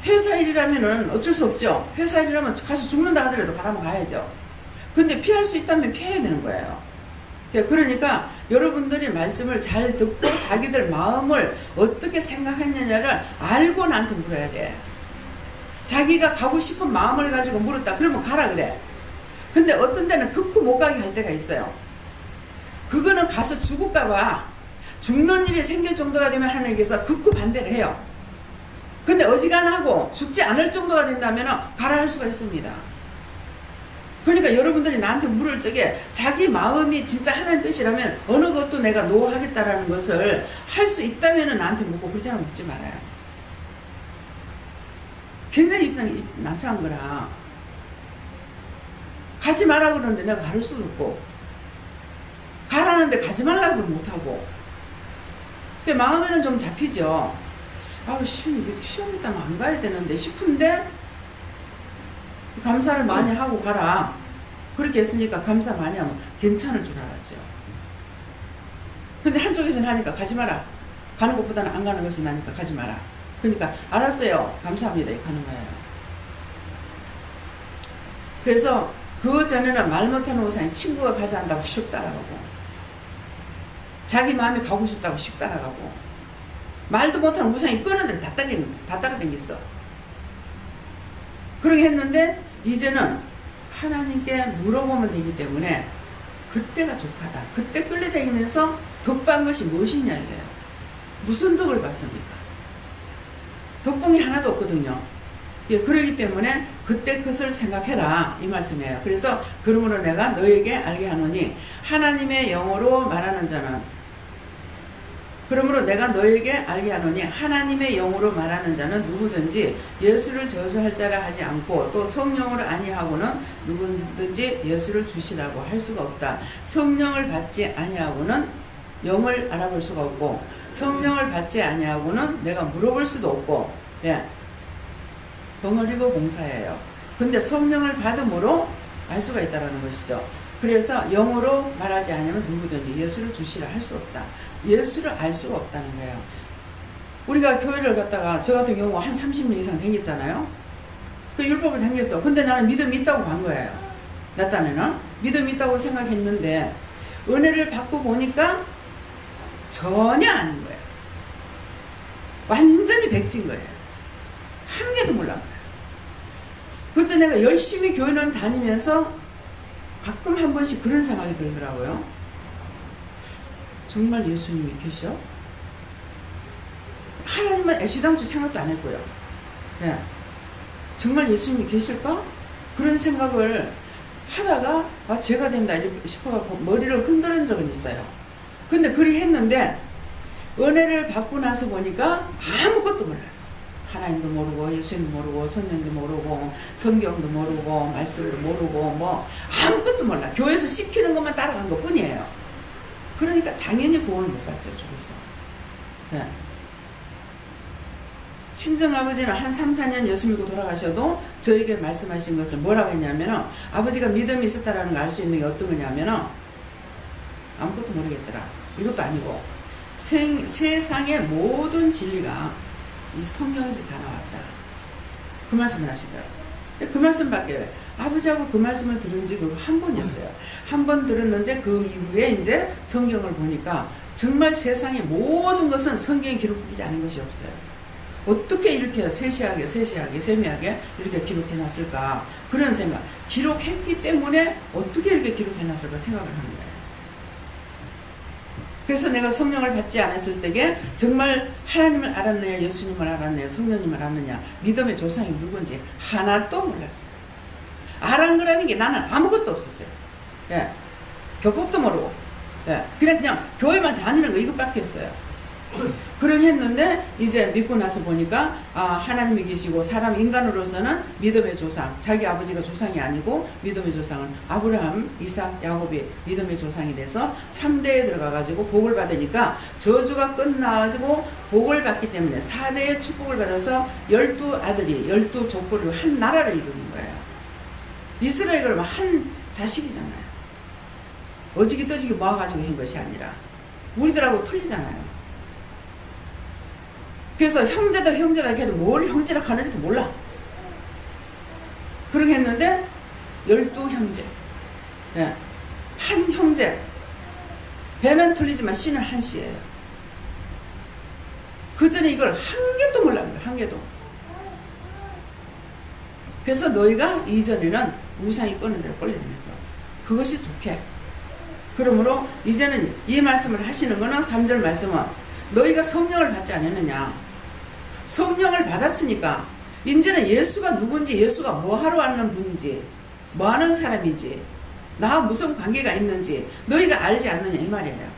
회사 일이라면은 어쩔 수 없죠. 회사 일이라면 가서 죽는다 하더라도 가라면 가야죠. 근데 피할 수 있다면 피해야 되는 거예요. 그러니까 여러분들이 말씀을 잘 듣고 자기들 마음을 어떻게 생각했느냐를 알고 나한테 물어야 돼. 자기가 가고 싶은 마음을 가지고 물었다. 그러면 가라 그래. 근데 어떤 데는 극구 못 가게 할 때가 있어요. 그거는 가서 죽을까봐 죽는 일이 생길 정도가 되면 하나님께서 극구 반대를 해요. 근데 어지간하고 죽지 않을 정도가 된다면 가라 할 수가 있습니다. 그러니까 여러분들이 나한테 물을 적에 자기 마음이 진짜 하나님 뜻이라면 어느 것도 내가 노하겠다라는 것을 할 수 있다면 나한테 묻고 그렇지 않으면 묻지 말아요. 굉장히 입장이 난처한 거라. 가지 마라 그러는데 내가 가를 수도 없고 가라는데 가지 말라고 못하고 마음에는 좀 잡히죠. 아우 시험 있다면 안 가야 되는데 싶은데 감사를 많이 하고 가라. 그렇게 했으니까 감사 많이 하면 괜찮을 줄 알았죠. 근데 한쪽에서는 하니까 가지 마라. 가는 것보다는 안 가는 것이 나니까 가지 마라. 그러니까 알았어요. 감사합니다. 이렇게 하는 거예요. 그래서 그 전에는 말 못하는 우상이 친구가 가자 한다고 슉 따라가고 자기 마음이 가고 싶다고 슉 따라가고 말도 못하는 우상이 끄는데 다 따라다녔어. 그렇게 했는데 이제는 하나님께 물어보면 되기 때문에 그때가 족하다. 그때 끌려다니면서 덕한 것이 무엇이냐 이거예요. 무슨 덕을 받습니까? 덕봉이 하나도 없거든요. 그러기 때문에 그때 그것을 생각해라 이 말씀이에요. 그래서 그러므로 내가 너에게 알게 하노니 하나님의 영으로 말하는 자는 그러므로 내가 너에게 알게 하노니 하나님의 영으로 말하는 자는 누구든지 예수를 저주할 자라 하지 않고 또 성령을 아니하고는 누구든지 예수를 주시라고 할 수가 없다. 성령을 받지 아니하고는 영을 알아볼 수가 없고 성령을 받지 아니하고는 내가 물어볼 수도 없고 벙어리고 공사예요. 근데 성령을 받음으로 알 수가 있다는 것이죠. 그래서 영어로 말하지 않으면 누구든지 예수를 주시라 할 수 없다. 예수를 알 수가 없다는 거예요. 우리가 교회를 갔다가 저 같은 경우 한 30년 이상 다녔잖아요. 그 율법을 다녔어. 근데 나는 믿음이 있다고 간 거예요. 나 딴에는 믿음이 있다고 생각했는데 은혜를 받고 보니까 전혀 아닌 거예요. 완전히 백진 거예요. 한 개도 몰랐어요. 그때 내가 열심히 교회는 다니면서 가끔 한 번씩 그런 생각이 들더라고요. 정말 예수님이 계셔? 하나님은 애시당초 생각도 안 했고요. 정말 예수님이 계실까? 그런 생각을 하다가 죄가 된다 싶어갖고 머리를 흔드는 적은 있어요. 근데 그렇게 했는데 은혜를 받고 나서 보니까 아무것도 몰랐어. 하나님도 모르고 예수님도 모르고 성령도 모르고 성경도 모르고 말씀도 모르고 뭐 아무것도 몰라. 교회에서 시키는 것만 따라간 것 뿐이에요. 그러니까 당연히 구원을 못 받죠. 죽어서. 친정아버지는 한 3, 4년 예수 믿고 돌아가셔도 저에게 말씀하신 것을 뭐라고 했냐면 아버지가 믿음이 있었다는 걸 알 수 있는 게 어떤 거냐면 아무것도 모르겠더라. 이것도 아니고 세상의 모든 진리가 이 성경에서 다 나왔다. 그 말씀을 하시더라고요. 그 말씀밖에 아버지하고 그 말씀을 들은 지 그거 한 번이었어요. 한 번 들었는데 그 이후에 이제 성경을 보니까 정말 세상의 모든 것은 성경에 기록되지 않은 것이 없어요. 어떻게 이렇게 세세하게 세미하게 이렇게 기록해놨을까 그런 생각. 기록했기 때문에 어떻게 이렇게 기록해놨을까 생각을 하는 거예요. 그래서 내가 성령을 받지 않았을 때에 정말 하나님을 알았느냐, 예수님을 알았느냐, 성령님을 알았느냐, 믿음의 조상이 누군지 하나도 몰랐어요. 알은 거라는 게 나는 아무것도 없었어요. 예. 교법도 모르고, 예. 그냥 교회만 다니는 거 이것밖에 없어요. 그렇게 했는데 이제 믿고 나서 보니까 하나님이 계시고 사람 인간으로서는 믿음의 조상, 자기 아버지가 조상이 아니고 믿음의 조상은 아브라함, 이삭, 야곱이 믿음의 조상이 돼서 3대에 들어가가지고 복을 받으니까 저주가 끝나가지고 복을 받기 때문에 4대의 축복을 받아서 12아들이 12족보를 한 나라를 이루는 거예요. 이스라엘 그러면 한 자식이잖아요. 어지기 떠지기 모아가지고 한 것이 아니라 우리들하고 틀리잖아요. 그래서 형제다 해도 뭘 형제라 하는지도 몰라. 그렇게 했는데 12형제, 예. 한 형제, 배는 틀리지만 씨는 한 씨예요. 그 전에 이걸 한 개도 몰랐는 거예요. 한 개도. 그래서 너희가 이전에는 우상이 끄는 대로 끌려다녔어. 그것이 좋게. 그러므로 이제는 이 말씀을 하시는 거는 3절 말씀은 너희가 성령을 받지 않았느냐. 성령을 받았으니까 이제는 예수가 누군지, 예수가 뭐하러 왔는 분인지, 뭐하는 사람인지, 나와 무슨 관계가 있는지 너희가 알지 않느냐 이 말이에요.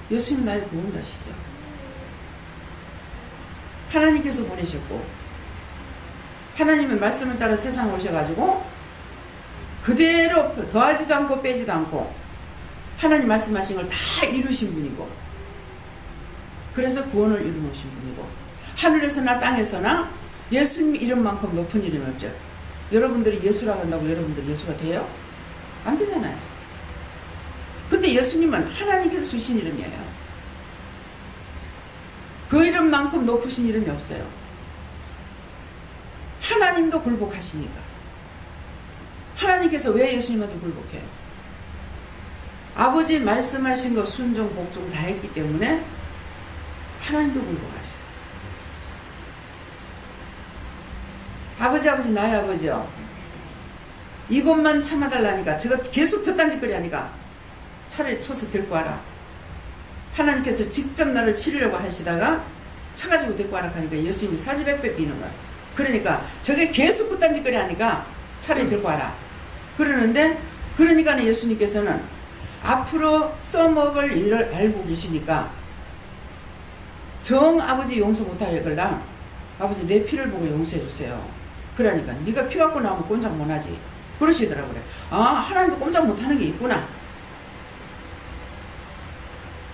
예수님 나의 구원자시죠. 하나님께서 보내셨고 하나님의 말씀을 따라 세상에 오셔가지고 그대로 더하지도 않고 빼지도 않고 하나님 말씀하신 걸 다 이루신 분이고, 그래서 구원을 이루신 분이고, 하늘에서나 땅에서나 예수님 이름만큼 높은 이름이 없죠. 여러분들이 예수라고 한다고 여러분들이 예수가 돼요? 안 되잖아요. 근데 예수님은 하나님께서 주신 이름이에요. 그 이름만큼 높으신 이름이 없어요. 하나님도 굴복하시니까. 하나님께서 왜 예수님한테 굴복해요? 아버지 말씀하신 거 순종, 복종 다 했기 때문에 하나님도 굴복하셔요. 아버지 나의 아버지요, 이것만 참아달라니까 제가 계속 저딴 짓거리 하니까 차라리 쳐서 데리고 와라. 하나님께서 직접 나를 치려고 하시다가 쳐가지고 데리고 와라 하니까 예수님이 사지백배 비는 거야. 그러니까 저게 계속 그딴 짓거리 하니까 차라리 데리고 와라 그러는데, 그러니까 예수님께서는 앞으로 써먹을 일을 알고 계시니까 정 아버지 용서 못하겠걸라 아버지 내 피를 보고 용서해 주세요. 그러니까 네가 피 갖고 나오면 꼼짝 못하지 그러시더라고요. 하나님도 꼼짝 못하는 게 있구나.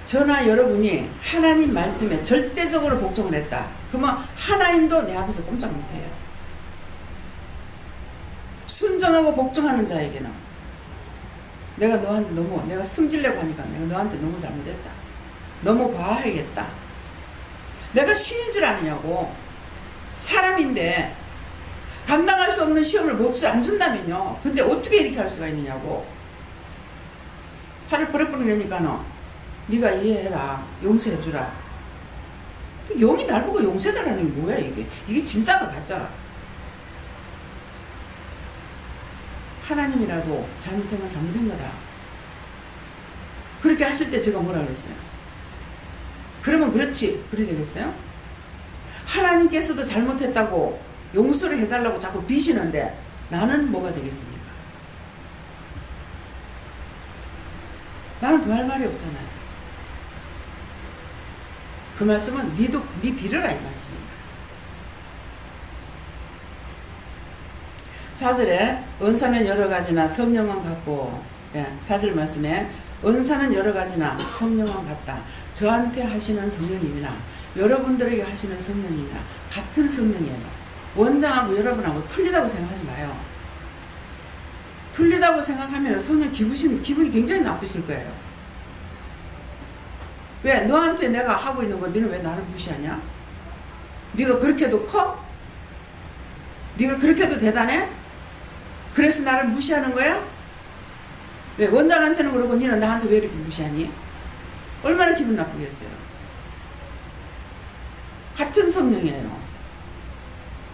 저나 여러분이 하나님 말씀에 절대적으로 복종을 했다 그러면 하나님도 내 앞에서 꼼짝 못해요. 순종하고 복종하는 자에게는 내가 너한테 너무, 내가 승질내고 하니까 내가 너한테 너무 잘못했다, 너무 과하겠다, 내가 신인 줄 아느냐고. 사람인데 감당할 수 없는 시험을 안 준다면요. 근데 어떻게 이렇게 할 수가 있느냐고. 화를 버럭버럭 내니까 네가 이해해라, 용서해주라. 영이 날 보고 용서해달라는 게 뭐야 이게. 이게 진짜가 가짜가. 하나님이라도 잘못한 건 잘못한 거다. 그렇게 하실 때 제가 뭐라 그랬어요? 그러면 그렇지 그래 되겠어요? 하나님께서도 잘못했다고 용서를 해달라고 자꾸 비시는데 나는 뭐가 되겠습니까? 나는 더 할 말이 없잖아요. 그 말씀은 네 빌어라 이 말씀입니다. 4절에 은사는 여러 가지나 성령은 같고, 4절 말씀에 은사는 여러 가지나 성령은 같다. 저한테 하시는 성령님이나 여러분들에게 하시는 성령님이나 같은 성령이에요. 원장하고 여러분하고 틀리다고 생각하지 마요. 틀리다고 생각하면 성령 기분이 굉장히 나쁘실 거예요. 왜? 너한테 내가 하고 있는 거 너는 왜 나를 무시하냐? 네가 그렇게도 커? 네가 그렇게도 대단해? 그래서 나를 무시하는 거야? 왜? 원장한테는 그러고 너는 나한테 왜 이렇게 무시하니? 얼마나 기분 나쁘겠어요. 같은 성령이에요.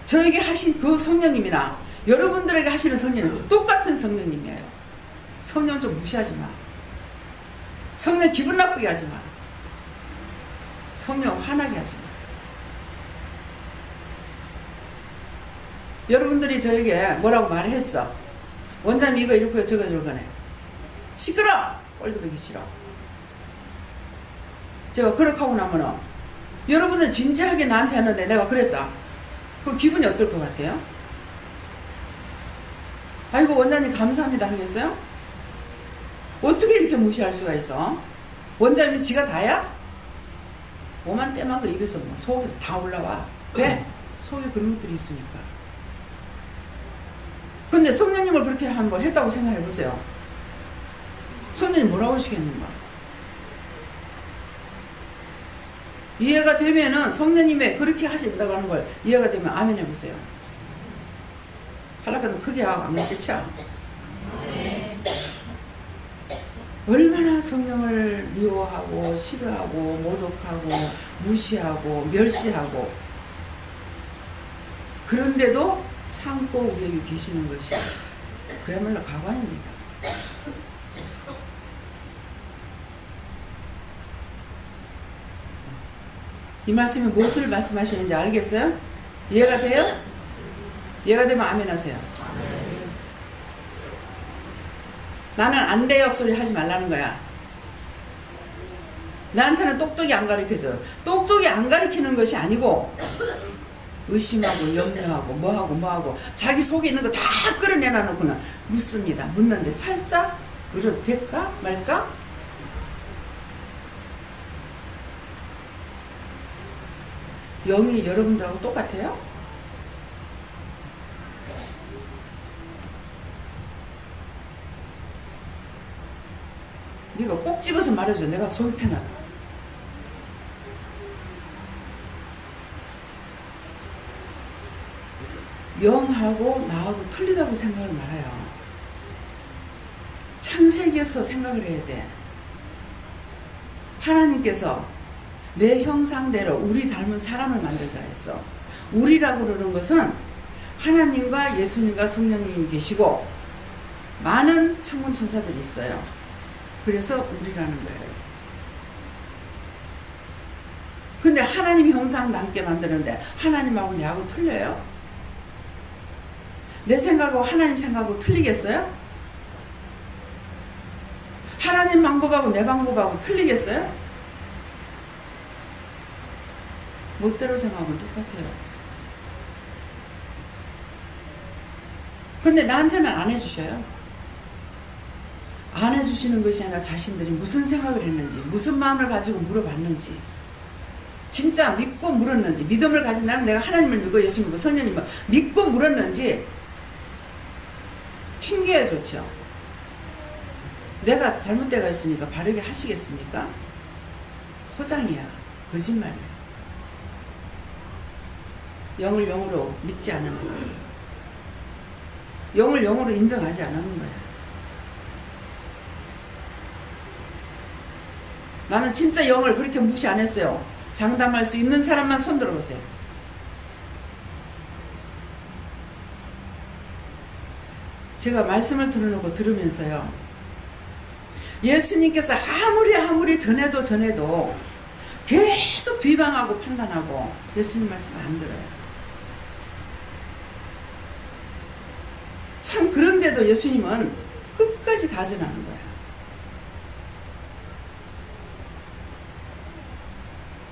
저에게 하신 그 성령님이나 여러분들에게 하시는 성령님 똑같은 성령님이에요. 성령 좀 무시하지 마. 성령 기분 나쁘게 하지 마. 성령 화나게 하지 마. 여러분들이 저에게 뭐라고 말했어. 원장님 이거 이렇게 저거 저거네. 시끄러! 꼴도 보기 싫어. 제가 그렇게 하고 나면은 여러분들 진지하게 나한테 하는데 내가 그랬다. 그럼 기분이 어떨 것 같아요? 아이고 원장님 감사합니다 하겠어요? 어떻게 이렇게 무시할 수가 있어? 원장님이 지가 다야? 오만 때만 그 입에서 뭐 속에서 다 올라와. 왜? 속에 그런 것들이 있으니까. 근데 성령님을 그렇게 한 걸 했다고 생각해 보세요. 성령님 뭐라고 하시겠는가? 이해가 되면은 성령님의 그렇게 하신다고 하는 걸 이해가 되면 아멘 해보세요. 하려고 하면 크게 하고 안 그렇겠죠? 얼마나 성령을 미워하고 싫어하고 모독하고 무시하고 멸시하고 그런데도 참고 우리에게 계시는 것이 그야말로 가관입니다. 이 말씀이 무엇을 말씀하시는지 알겠어요? 이해가 돼요? 이해가 되면 아멘 하세요. 나는 안 돼요 소리 하지 말라는 거야. 나한테는 똑똑이 안 가르쳐줘. 똑똑이 안 가르치는 것이 아니고 의심하고 염려하고 뭐하고 자기 속에 있는 거 다 끌어내놔 놓고는 묻습니다. 묻는데 살짝 이래도 될까 말까? 영이 여러분들하고 똑같아요? 네가 꼭 집어서 말해줘. 내가 속이 편하다. 영하고 나하고 틀리다고 생각을 말아요. 창세기에서 생각을 해야 돼. 하나님께서 내 형상대로 우리 닮은 사람을 만들자 했어. 우리라고 그러는 것은 하나님과 예수님과 성령님이 계시고 많은 천군 천사들이 있어요. 그래서 우리라는 거예요. 근데 하나님 형상 남게 만드는데 하나님하고 내하고 틀려요? 내 생각하고 하나님 생각하고 틀리겠어요? 하나님 방법하고 내 방법하고 틀리겠어요? 멋대로 생각하면 똑같아요. 근데 나한테는 안 해주셔요. 안 해주시는 것이 아니라 자신들이 무슨 생각을 했는지, 무슨 마음을 가지고 물어봤는지, 진짜 믿고 물었는지, 믿음을 가진 나는 내가 하나님을 믿고 예수님을 믿고 성령님을 믿고 물었는지 핑계에 좋죠. 내가 잘못되어 있으니까 바르게 하시겠습니까? 포장이야. 거짓말이야. 영을 영으로 믿지 않는 거야. 영을 영으로 인정하지 않는 거야. 나는 진짜 영을 그렇게 무시 안 했어요. 장담할 수 있는 사람만 손 들어보세요. 제가 말씀을 들어놓고 들으면서요. 예수님께서 아무리 전해도 계속 비방하고 판단하고 예수님 말씀 안 들어요. 참 그런데도 예수님은 끝까지 다전하는 거야.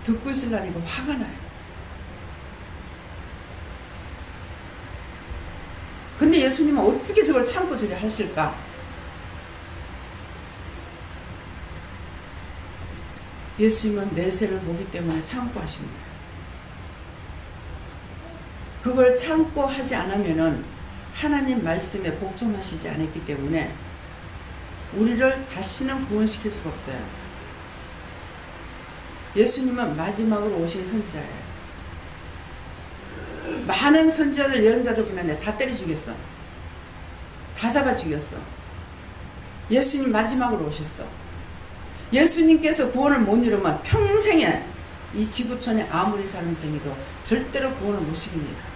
듣고 있으려니까 화가 나요. 근데 예수님은 어떻게 저걸 참고 저리 하실까? 예수님은 내세를 보기 때문에 참고 하신 거예요. 그걸 참고 하지 않으면은 하나님 말씀에 복종하시지 않았기 때문에 우리를 다시는 구원시킬 수가 없어요. 예수님은 마지막으로 오신 선지자예요. 많은 선지자들 예언자들 보냈는데 다 때려 죽였어. 다 잡아 죽였어. 예수님 마지막으로 오셨어. 예수님께서 구원을 못 이루면 평생에 이 지구촌에 아무리 사람 생겨도 절대로 구원을 못 시킵니다.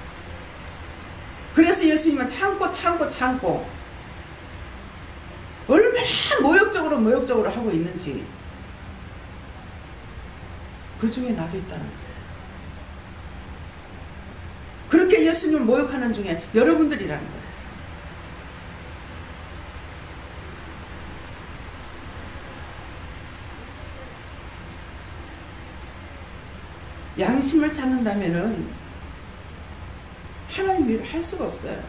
그래서 예수님은 참고 얼마나 모욕적으로 하고 있는지 그 중에 나도 있다는 거예요. 그렇게 예수님을 모욕하는 중에 여러분들이라는 거예요. 양심을 찾는다면은 하나님 일을 할 수가 없어요.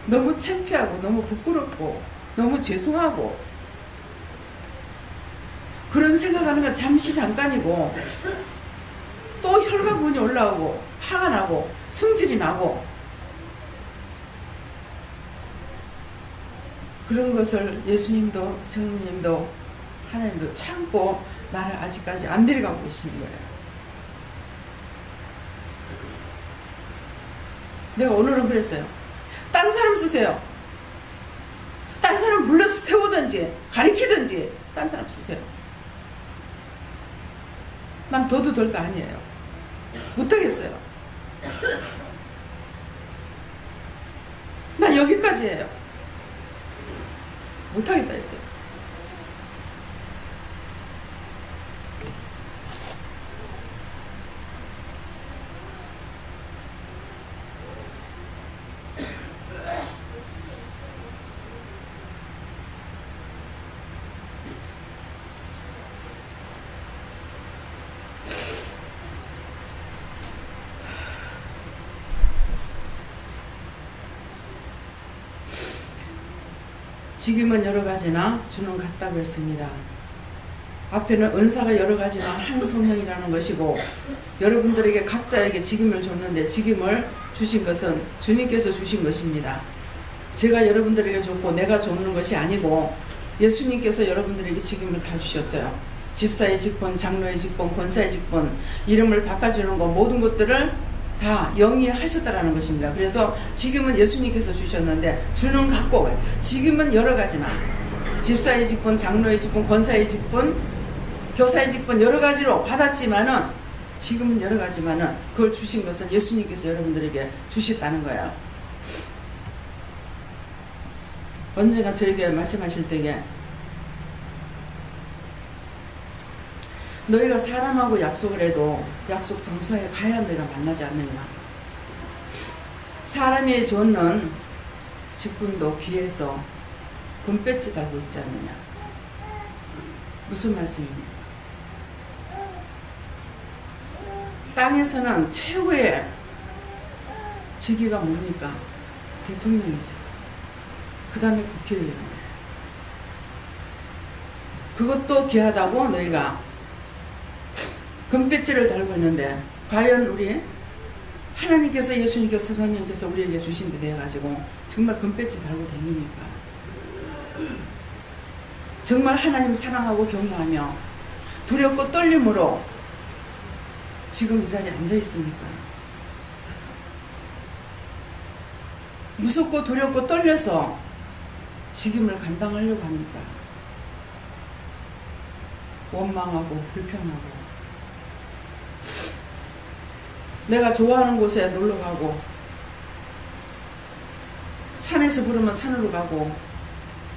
너무 창피하고 너무 부끄럽고 너무 죄송하고 그런 생각하는 건 잠시 잠깐이고 또 혈과 분이 올라오고 화가 나고 성질이 나고 그런 것을 예수님도 성령님도 하나님도 참고 나를 아직까지 안 데려가고 계시는 거예요. 내가 오늘은 그랬어요. 딴 사람 쓰세요. 딴 사람 불러서 세우든지 가리키든지 딴 사람 쓰세요. 난 더도 될 거 아니에요. 못하겠어요. 난 여기까지예요. 못하겠다 했어요. 직임은 여러 가지나 주는 같다고 했습니다. 앞에는 은사가 여러 가지나 한 성령이라는 것이고 여러분들에게 각자에게 직임을 줬는데 직임을 주신 것은 주님께서 주신 것입니다. 제가 여러분들에게 줬고 내가 줬는 것이 아니고 예수님께서 여러분들에게 직임을 다 주셨어요. 집사의 직분, 장로의 직분, 권사의 직분, 이름을 바꿔주는 것 모든 것들을 다 영위하셨다라는 것입니다. 그래서 지금은 예수님께서 주셨는데 주는 같고 지금은 여러 가지나 집사의 직분, 장로의 직분, 권사의 직분, 교사의 직분 여러 가지로 받았지만은 지금은 여러 가지만은 그걸 주신 것은 예수님께서 여러분들에게 주셨다는 거예요. 언젠가 저에게 말씀하실 때에 너희가 사람하고 약속을 해도 약속 장소에 가야 너희가 만나지 않느냐. 사람이 줬는 직분도 귀에서 금배지 달고 있지 않느냐. 무슨 말씀입니까? 땅에서는 최고의 직위가 뭡니까? 대통령이죠. 그 다음에 국회의원. 그것도 귀하다고 너희가 금배지를 달고 있는데 과연 우리 하나님께서 예수님께서 성령님께서 우리에게 주신 데 돼가지고 정말 금배지 달고 다닙니까? 정말 하나님 사랑하고 경외하며 두렵고 떨림으로 지금 이 자리에 앉아 있습니까? 무섭고 두렵고 떨려서 직임을 감당하려고 합니까? 원망하고 불평하고 내가 좋아하는 곳에 놀러 가고 산에서 부르면 산으로 가고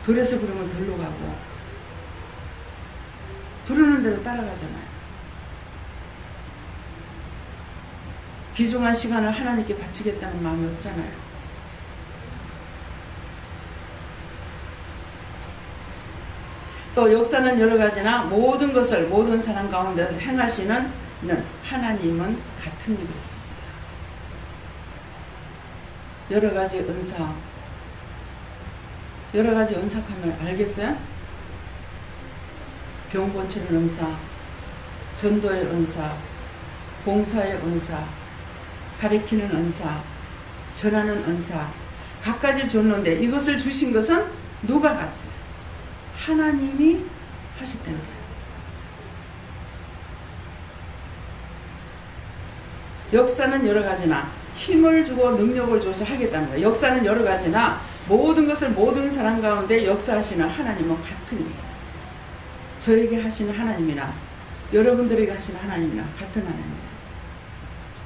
들에서 부르면 들로 가고 부르는 대로 따라가잖아요. 귀중한 시간을 하나님께 바치겠다는 마음이 없잖아요. 또 역사는 여러 가지나 모든 것을 모든 사람 가운데 행하시는 하나님은 같은 일을 했습니다. 여러 가지 은사, 여러 가지 은사하면 알겠어요? 병 고치는 은사, 전도의 은사, 봉사의 은사, 가리키는 은사, 전하는 은사, 각가지 줬는데 이것을 주신 것은 누가 같아요? 하나님이 하셨다는 거예요. 역사는 여러 가지나 힘을 주고 능력을 줘서 하겠다는 거예요. 역사는 여러 가지나 모든 것을 모든 사람 가운데 역사하시는 하나님은 같은 이에요. 저에게 하시는 하나님이나 여러분들에게 하시는 하나님이나 같은 하나님이에요.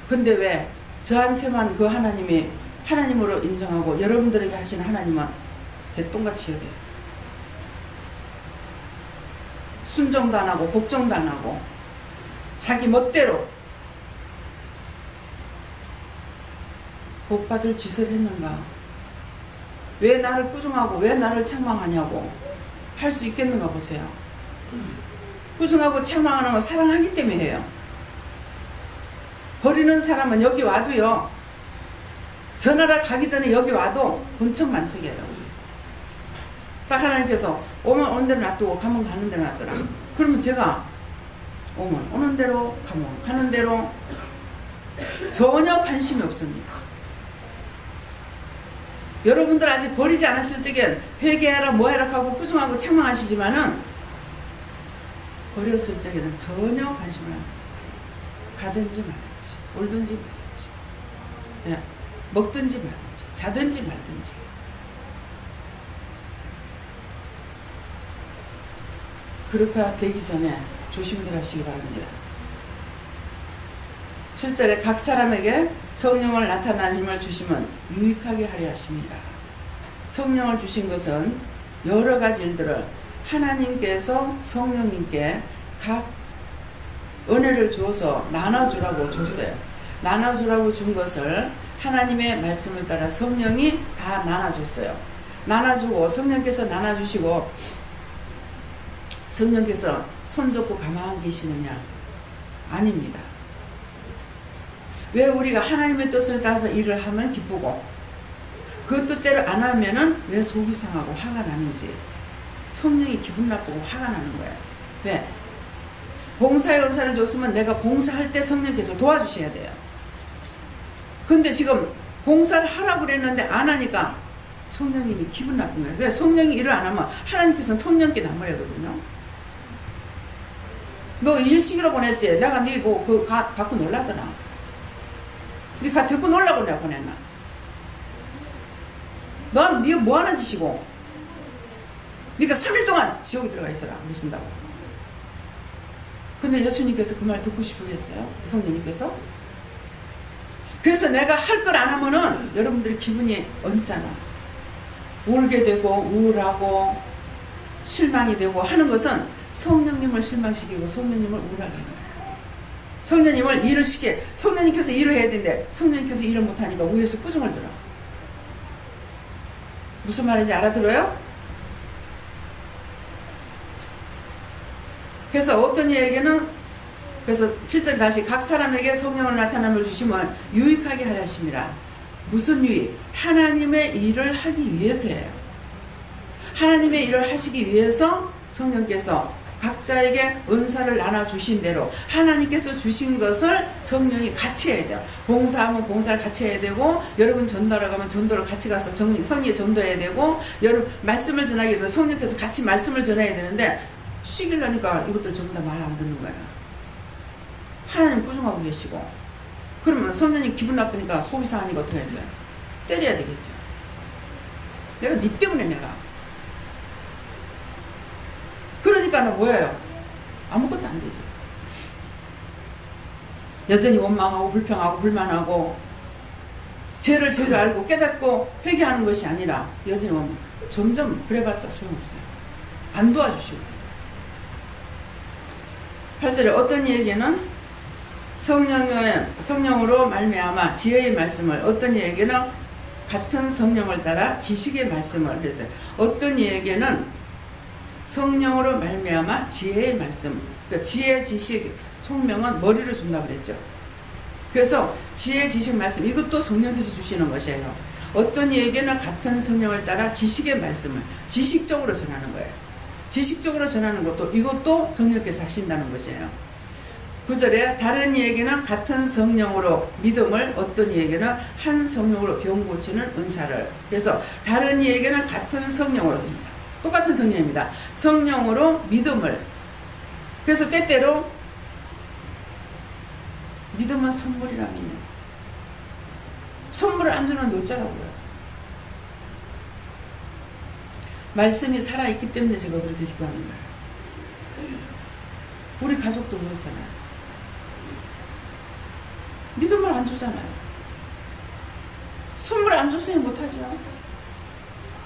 근데 왜 저한테만 그 하나님이 하나님으로 인정하고 여러분들에게 하시는 하나님은 개똥같이 여겨요. 순종도 안 하고 복종도 안 하고 자기 멋대로 복받을 짓을 했는가? 왜 나를 꾸중하고 왜 나를 책망하냐고 할 수 있겠는가 보세요. 꾸중하고 책망하는 건 사랑하기 때문에 해요. 버리는 사람은 여기 와도요, 전화를 가기 전에 여기 와도 본척만척이에요. 딱 하나님께서 오면 오는 대로 놔두고 가면 가는 대로 놔두라. 그러면 제가 오면 오는 대로 가면 가는 대로 전혀 관심이 없습니다. 여러분들 아직 버리지 않았을 적엔 회개해라 뭐해라 하고 꾸중하고 책망하시지만은 버렸을 적에는 전혀 관심을 안 합니다. 가든지 말든지 울든지 말든지, 예, 먹든지 말든지 자든지 말든지. 그렇게 되기 전에 조심들 하시기 바랍니다. 7절에 각 사람에게 성령을 나타나심을 주시면 유익하게 하려 하십니다. 성령을 주신 것은 여러 가지 일들을 하나님께서 성령님께 각 은혜를 주어서 나눠주라고 줬어요. 나눠주라고 준 것을 하나님의 말씀을 따라 성령이 다 나눠줬어요. 나눠주고 성령께서 나눠주시고 성령께서 손잡고 가만히 계시느냐? 아닙니다. 왜 우리가 하나님의 뜻을 따라서 일을 하면 기쁘고 그 뜻대로 안 하면은 왜 속이 상하고 화가 나는지, 성령이 기분 나쁘고 화가 나는 거예요. 왜? 봉사의 은사를 줬으면 내가 봉사할 때 성령께서 도와주셔야 돼요. 근데 지금 봉사를 하라고 그랬는데 안 하니까 성령님이 기분 나쁜 거예요. 왜? 성령이 일을 안 하면 하나님께서는 성령께 나무래거든요. 너 일시키로 보냈지? 내가 네 뭐 그거 갖고 놀라더나? 네가 데리고 놀라고 내가 보냈나? 넌 네가 뭐하는 짓이고 네가 3일 동안 지옥에 들어가 있어라 그러신다고. 근데 예수님께서 그 말 듣고 싶으겠어요? 성령님께서? 그래서 내가 할 걸 안 하면은 여러분들이 기분이 언짢아, 울게 되고 우울하고 실망이 되고 하는 것은 성령님을 실망시키고 성령님을 우울하게 해요. 성령님을 일을 시켜, 성령님께서 일을 해야 되는데 성령님께서 일을 못하니까 위에서 꾸중을 들어. 무슨 말인지 알아들어요? 그래서 어떤 이에게는, 그래서 7절 다시 각 사람에게 성령을 나타남을 주시면 유익하게 하려 하십니다. 무슨 유익? 하나님의 일을 하기 위해서예요. 하나님의 일을 하시기 위해서 성령께서 각자에게 은사를 나눠주신 대로 하나님께서 주신 것을 성령이 같이 해야 돼요. 봉사하면 봉사를 같이 해야 되고, 여러분 전도하러 가면 전도를 같이 가서 성령에 전도해야 되고, 여러분 말씀을 전하기 위해 성령께서 같이 말씀을 전해야 되는데 시키려니까 이것들 전부 다 말 안 듣는 거예요. 하나님 꾸중하고 계시고, 그러면 성령님 기분 나쁘니까 속이 상하니까 어떻게 했어요? 때려야 되겠죠. 내가 네 때문에 내가. 그러니까는 뭐예요? 아무것도 안 되죠. 여전히 원망하고 불평하고 불만하고 죄를 알고 깨닫고 회개하는 것이 아니라 여전히 원망. 점점 그래봤자 소용없어요. 안 도와주시고. 8절에 어떤 이에게는 성령으로 말미암아 지혜의 말씀을, 어떤 이에게는 같은 성령을 따라 지식의 말씀을, 그랬어요. 어떤 이에게는 성령으로 말미암아 지혜의 말씀, 그러니까 지혜, 지식, 총명은 머리를 준다고 그랬죠. 그래서 지혜, 지식, 말씀, 이것도 성령께서 주시는 것이에요. 어떤 이에게는 같은 성령을 따라 지식의 말씀을 지식적으로 전하는 거예요. 지식적으로 전하는 것도, 이것도 성령께서 하신다는 것이에요. 9절에 다른 이에게는 같은 성령으로 믿음을, 어떤 이에게는 한 성령으로 병 고치는 은사를. 그래서 다른 이에게는 같은 성령으로, 똑같은 성령입니다. 성령으로 믿음을. 그래서 때때로 믿음은 선물이라면요, 선물을 안 주는 노자라고요. 말씀이 살아있기 때문에 제가 그렇게 기도하는 거예요. 우리 가족도 그렇잖아요. 믿음을 안 주잖아요. 선물 안 줬으니 못하죠.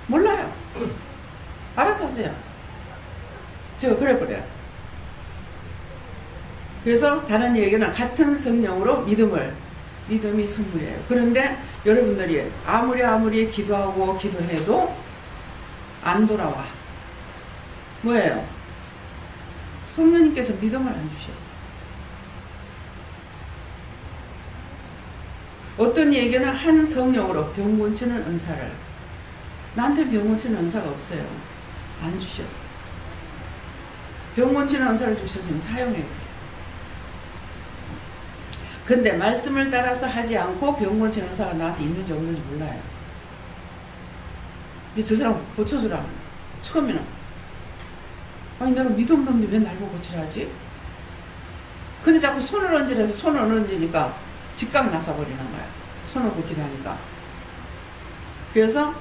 몰라요. 알아서 하세요. 제가 그래버려요. 그래서 다른 얘기는 같은 성령으로 믿음이 선물이에요. 그런데 여러분들이 아무리 기도하고 기도해도 안 돌아와. 뭐예요? 성령님께서 믿음을 안 주셨어요. 어떤 얘기는 한 성령으로 병 고치는 은사를, 나한테 병 고치는 은사가 없어요. 안 주셨어요. 병 고치는 은사를 주셨으면 사용해야 돼요. 근데 말씀을 따라서 하지 않고 병 고치는 은사가 나한테 있는지 없는지 몰라요. 근데 저 사람 고쳐주라. 처음에는 아니 내가 믿음 없는데 왜 날 보고 고치라 하지? 근데 자꾸 손을 얹으래서 손을 얹으니까 직각 나서버리는 거야. 손 얹고 기도하니까. 그래서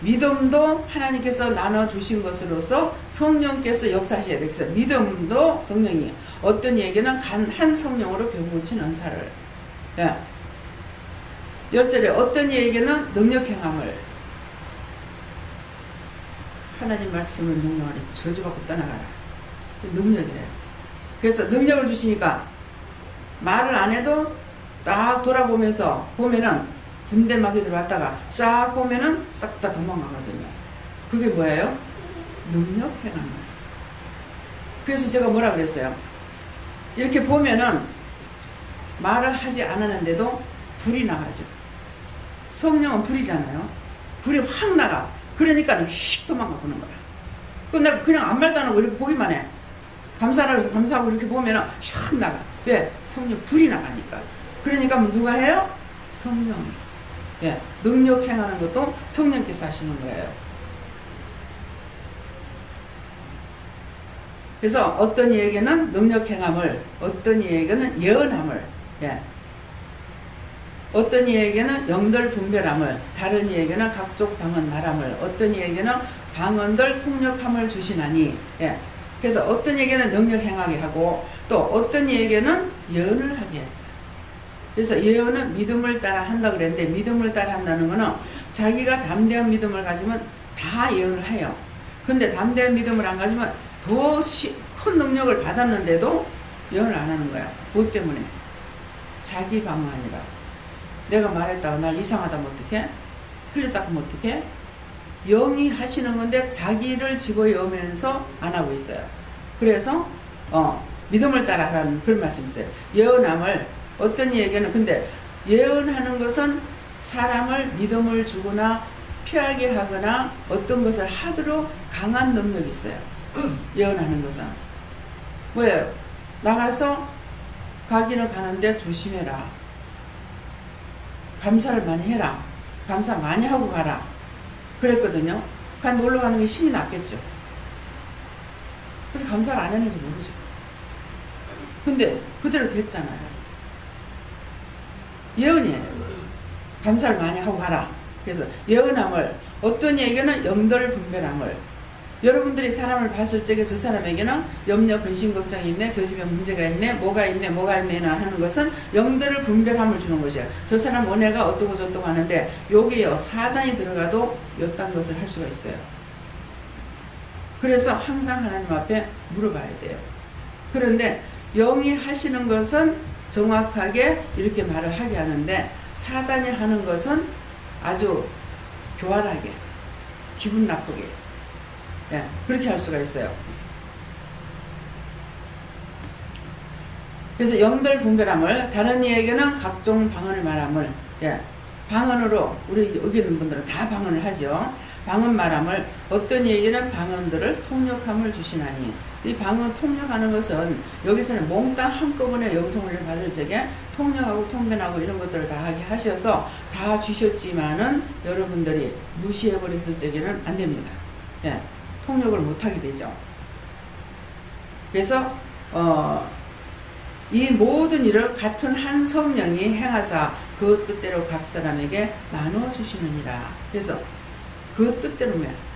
믿음도 하나님께서 나눠주신 것으로서 성령께서 역사하셔야 돼. 그래서 믿음도 성령이 어떤 얘기는 한 성령으로 병 고치는 은사를, 예. 10절에 어떤 얘기는 능력 행함을, 하나님 말씀을 능력하니 저주받고 떠나가라. 능력이에요. 그래서 능력을 주시니까 말을 안 해도 딱 돌아보면서 보면은 군대 막이 들어왔다가 싹 보면은 싹 다 도망가거든요. 그게 뭐예요? 능력 행함을. 그래서 제가 뭐라 그랬어요? 이렇게 보면은 말을 하지 않았는데도 불이 나가죠. 성령은 불이잖아요. 불이 확 나가. 그러니까 휙 도망가 보는 거야. 그 내가 그냥 아무 말도 안 하고 이렇게 보기만 해. 감사하라 그래서 감사하고 이렇게 보면은 휙 나가. 왜? 성령 불이 나가니까. 그러니까 누가 해요? 성령이. 예, 능력 행하는 것도 성령께서 하시는 거예요. 그래서 어떤 이에게는 능력 행함을, 어떤 이에게는 예언함을, 예. 어떤 이에게는 영들 분별함을, 다른 이에게는 각종 방언 말함을, 어떤 이에게는 방언들 통역함을 주시나니, 예. 그래서 어떤 이에게는 능력 행하게 하고 또 어떤 이에게는 예언을 하게 했어요. 그래서 예언은 믿음을 따라 한다 그랬는데, 믿음을 따라 한다는 거는 자기가 담대한 믿음을 가지면 다 예언을 해요. 근데 담대한 믿음을 안 가지면 더 큰 능력을 받았는데도 예언을 안 하는 거야. 뭐 때문에? 자기 방어하니라. 내가 말했다가 날 이상하다면 어떡해? 틀렸다 하면 어떡해? 영이 하시는 건데 자기를 집어여면서 안 하고 있어요. 그래서 믿음을 따라 하라는 그런 말씀이 있어요. 예언함을 어떤 이에게는, 근데 예언하는 것은 사람을 믿음을 주거나 피하게 하거나 어떤 것을 하도록 강한 능력이 있어요. 예언하는 것은 뭐예요? 나가서 가기는 가는데 조심해라. 감사를 많이 해라. 감사 많이 하고 가라. 그랬거든요. 그냥 놀러 가는 게 신이 났겠죠. 그래서 감사를 안 했는지 모르죠. 근데 그대로 됐잖아요. 예언이에요. 감사를 많이 하고 가라. 그래서 예언함을, 어떤 얘기는 영들 분별함을, 여러분들이 사람을 봤을 적에 저 사람에게는 염려, 근심, 걱정이 있네, 저 집에 문제가 있네, 뭐가 있네 하는 것은 영들을 분별함을 주는 것이에요. 저 사람 은혜가 어떠고 저떠고 하는데 여기요, 사단이 들어가도 요딴 것을 할 수가 있어요. 그래서 항상 하나님 앞에 물어봐야 돼요. 그런데 영이 하시는 것은 정확하게 이렇게 말을 하게 하는데, 사단이 하는 것은 아주 교활하게, 기분 나쁘게, 예, 그렇게 할 수가 있어요. 그래서 영들 분별함을, 다른 이에게는 각종 방언을 말함을, 예, 방언으로, 우리 여기 있는 분들은 다 방언을 하죠. 방언 말함을, 어떤 이에게는 방언들을 통역함을 주시나니, 이 방언 통역하는 것은 여기서는 몽땅 한꺼번에 영성을 받을 적에 통역하고 통변하고 이런 것들을 다 하게 하셔서 다 주셨지만은 여러분들이 무시해버렸을 적에는 안 됩니다. 예, 통역을 못하게 되죠. 그래서 이 모든 일을 같은 한 성령이 행하사 그 뜻대로 각 사람에게 나누어 주시느니라. 그래서 그 뜻대로,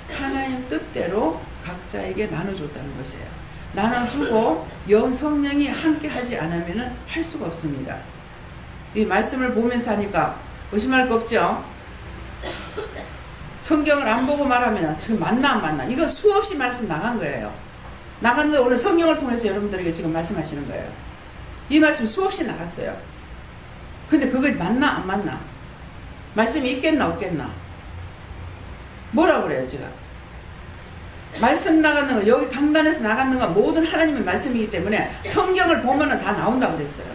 하나님 뜻대로 각자에게 나눠줬다는 것이에요. 나눠주고 성령이 함께 하지 않으면 할 수가 없습니다. 이 말씀을 보면서 하니까 의심할 거 없죠? 성경을 안 보고 말하면 지금 맞나 안 맞나? 이거 수없이 말씀 나간 거예요. 나갔는데 오늘 성경을 통해서 여러분들에게 지금 말씀하시는 거예요. 이 말씀 수없이 나갔어요. 근데 그게 맞나 안 맞나? 말씀이 있겠나 없겠나? 뭐라 그래요 제가? 말씀 나가는 거, 여기 강단에서 나가는 건 모든 하나님의 말씀이기 때문에 성경을 보면은 다 나온다고 그랬어요.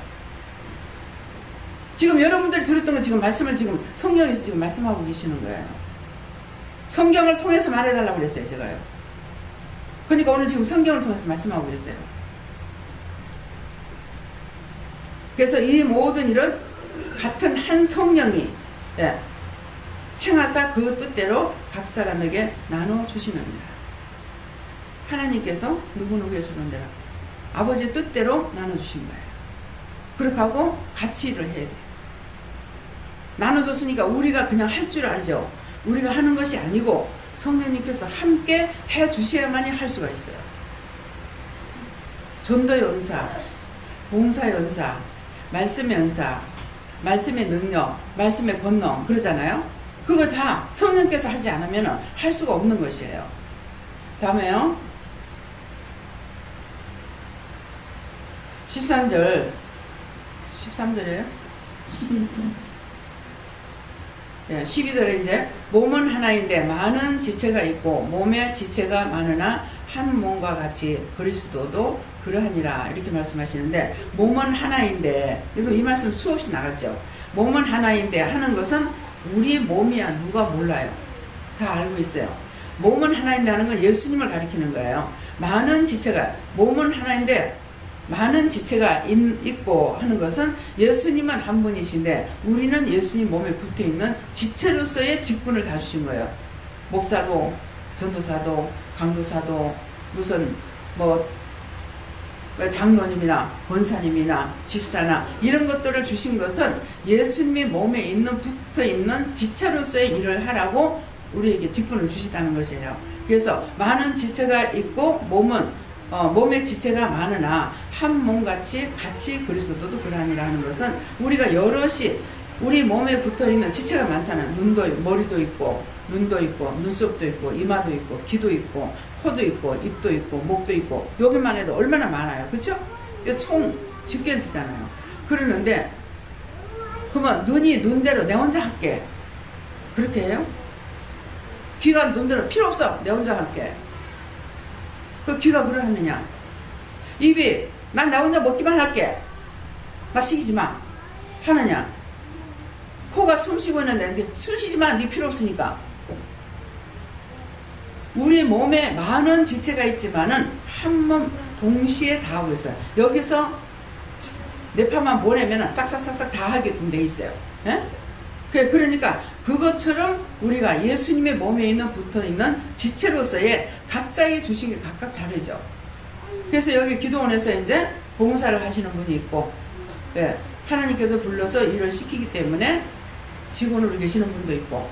지금 여러분들이 들었던 거 지금 말씀을 지금 성경에서 지금 말씀하고 계시는 거예요. 성경을 통해서 말해달라고 그랬어요 제가요. 그러니까 오늘 지금 성경을 통해서 말씀하고 계세요. 그래서 이 모든 일은 같은 한 성령이 행하사 그 뜻대로 각 사람에게 나눠주시느니라. 하나님께서 누구누구의 주는 대로 아버지의 뜻대로 나눠주신 거예요. 그렇게 하고 같이 일을 해야 돼요. 나눠줬으니까 우리가 그냥 할 줄 알죠. 우리가 하는 것이 아니고 성령님께서 함께 해주셔야만이 할 수가 있어요. 전도 연사, 봉사 연사, 말씀 연사, 말씀의 능력, 말씀의 권능 그러잖아요. 그거 다 성령께서 하지 않으면 할 수가 없는 것이에요. 다음에요. 13절 13절이에요? 12절. 12절에 이제 몸은 하나인데 많은 지체가 있고 몸에 지체가 많으나 한 몸과 같이 그리스도도 그러하니라 이렇게 말씀하시는데 몸은 하나인데 이거 이 말씀 수없이 나갔죠. 몸은 하나인데 하는 것은 우리 몸이야 누가 몰라요. 다 알고 있어요. 몸은 하나인데 하는 건 예수님을 가리키는 거예요. 많은 지체가 몸은 하나인데 많은 지체가 있고 하는 것은 예수님은 한 분이신데 우리는 예수님 몸에 붙어있는 지체로서의 직분을 다 주신 거예요. 목사도 전도사도 강도사도 무슨 뭐 장로님이나 권사님이나 집사나 이런 것들을 주신 것은 예수님의 몸에 있는 붙어있는 지체로서의 일을 하라고 우리에게 직분을 주시다는 것이에요. 그래서 많은 지체가 있고 몸의 지체가 많으나 한 몸같이 같이 그리스도도 그러하니라 하는 것은 우리가 여럿이 우리 몸에 붙어있는 지체가 많잖아요. 머리도 있고 눈도 있고 눈썹도 있고 이마도 있고 귀도 있고 코도 있고 입도 있고 목도 있고 여기만 해도 얼마나 많아요. 그렇죠? 총 집계지잖아요. 그러는데 그러면 눈이 눈대로 내 혼자 할게 그렇게 해요? 귀가 눈대로 필요 없어 내 혼자 할게 그 귀가 그러느냐? 입이 난 나 혼자 먹기만 할게 나 시키지 마 하느냐? 코가 숨 쉬고 있는데 숨 쉬지 마 네 필요 없으니까. 우리 몸에 많은 지체가 있지만은 한 몸 동시에 다 하고 있어요. 여기서 뇌파만 보내면 싹싹싹싹 다 하게끔 돼 있어요. 예? 그러니까 그것처럼 우리가 예수님의 몸에 있는 붙어있는 지체로서의 각자의 주신 게 각각 다르죠. 그래서 여기 기도원에서 이제 봉사를 하시는 분이 있고 하나님께서 불러서 일을 시키기 때문에 직원으로 계시는 분도 있고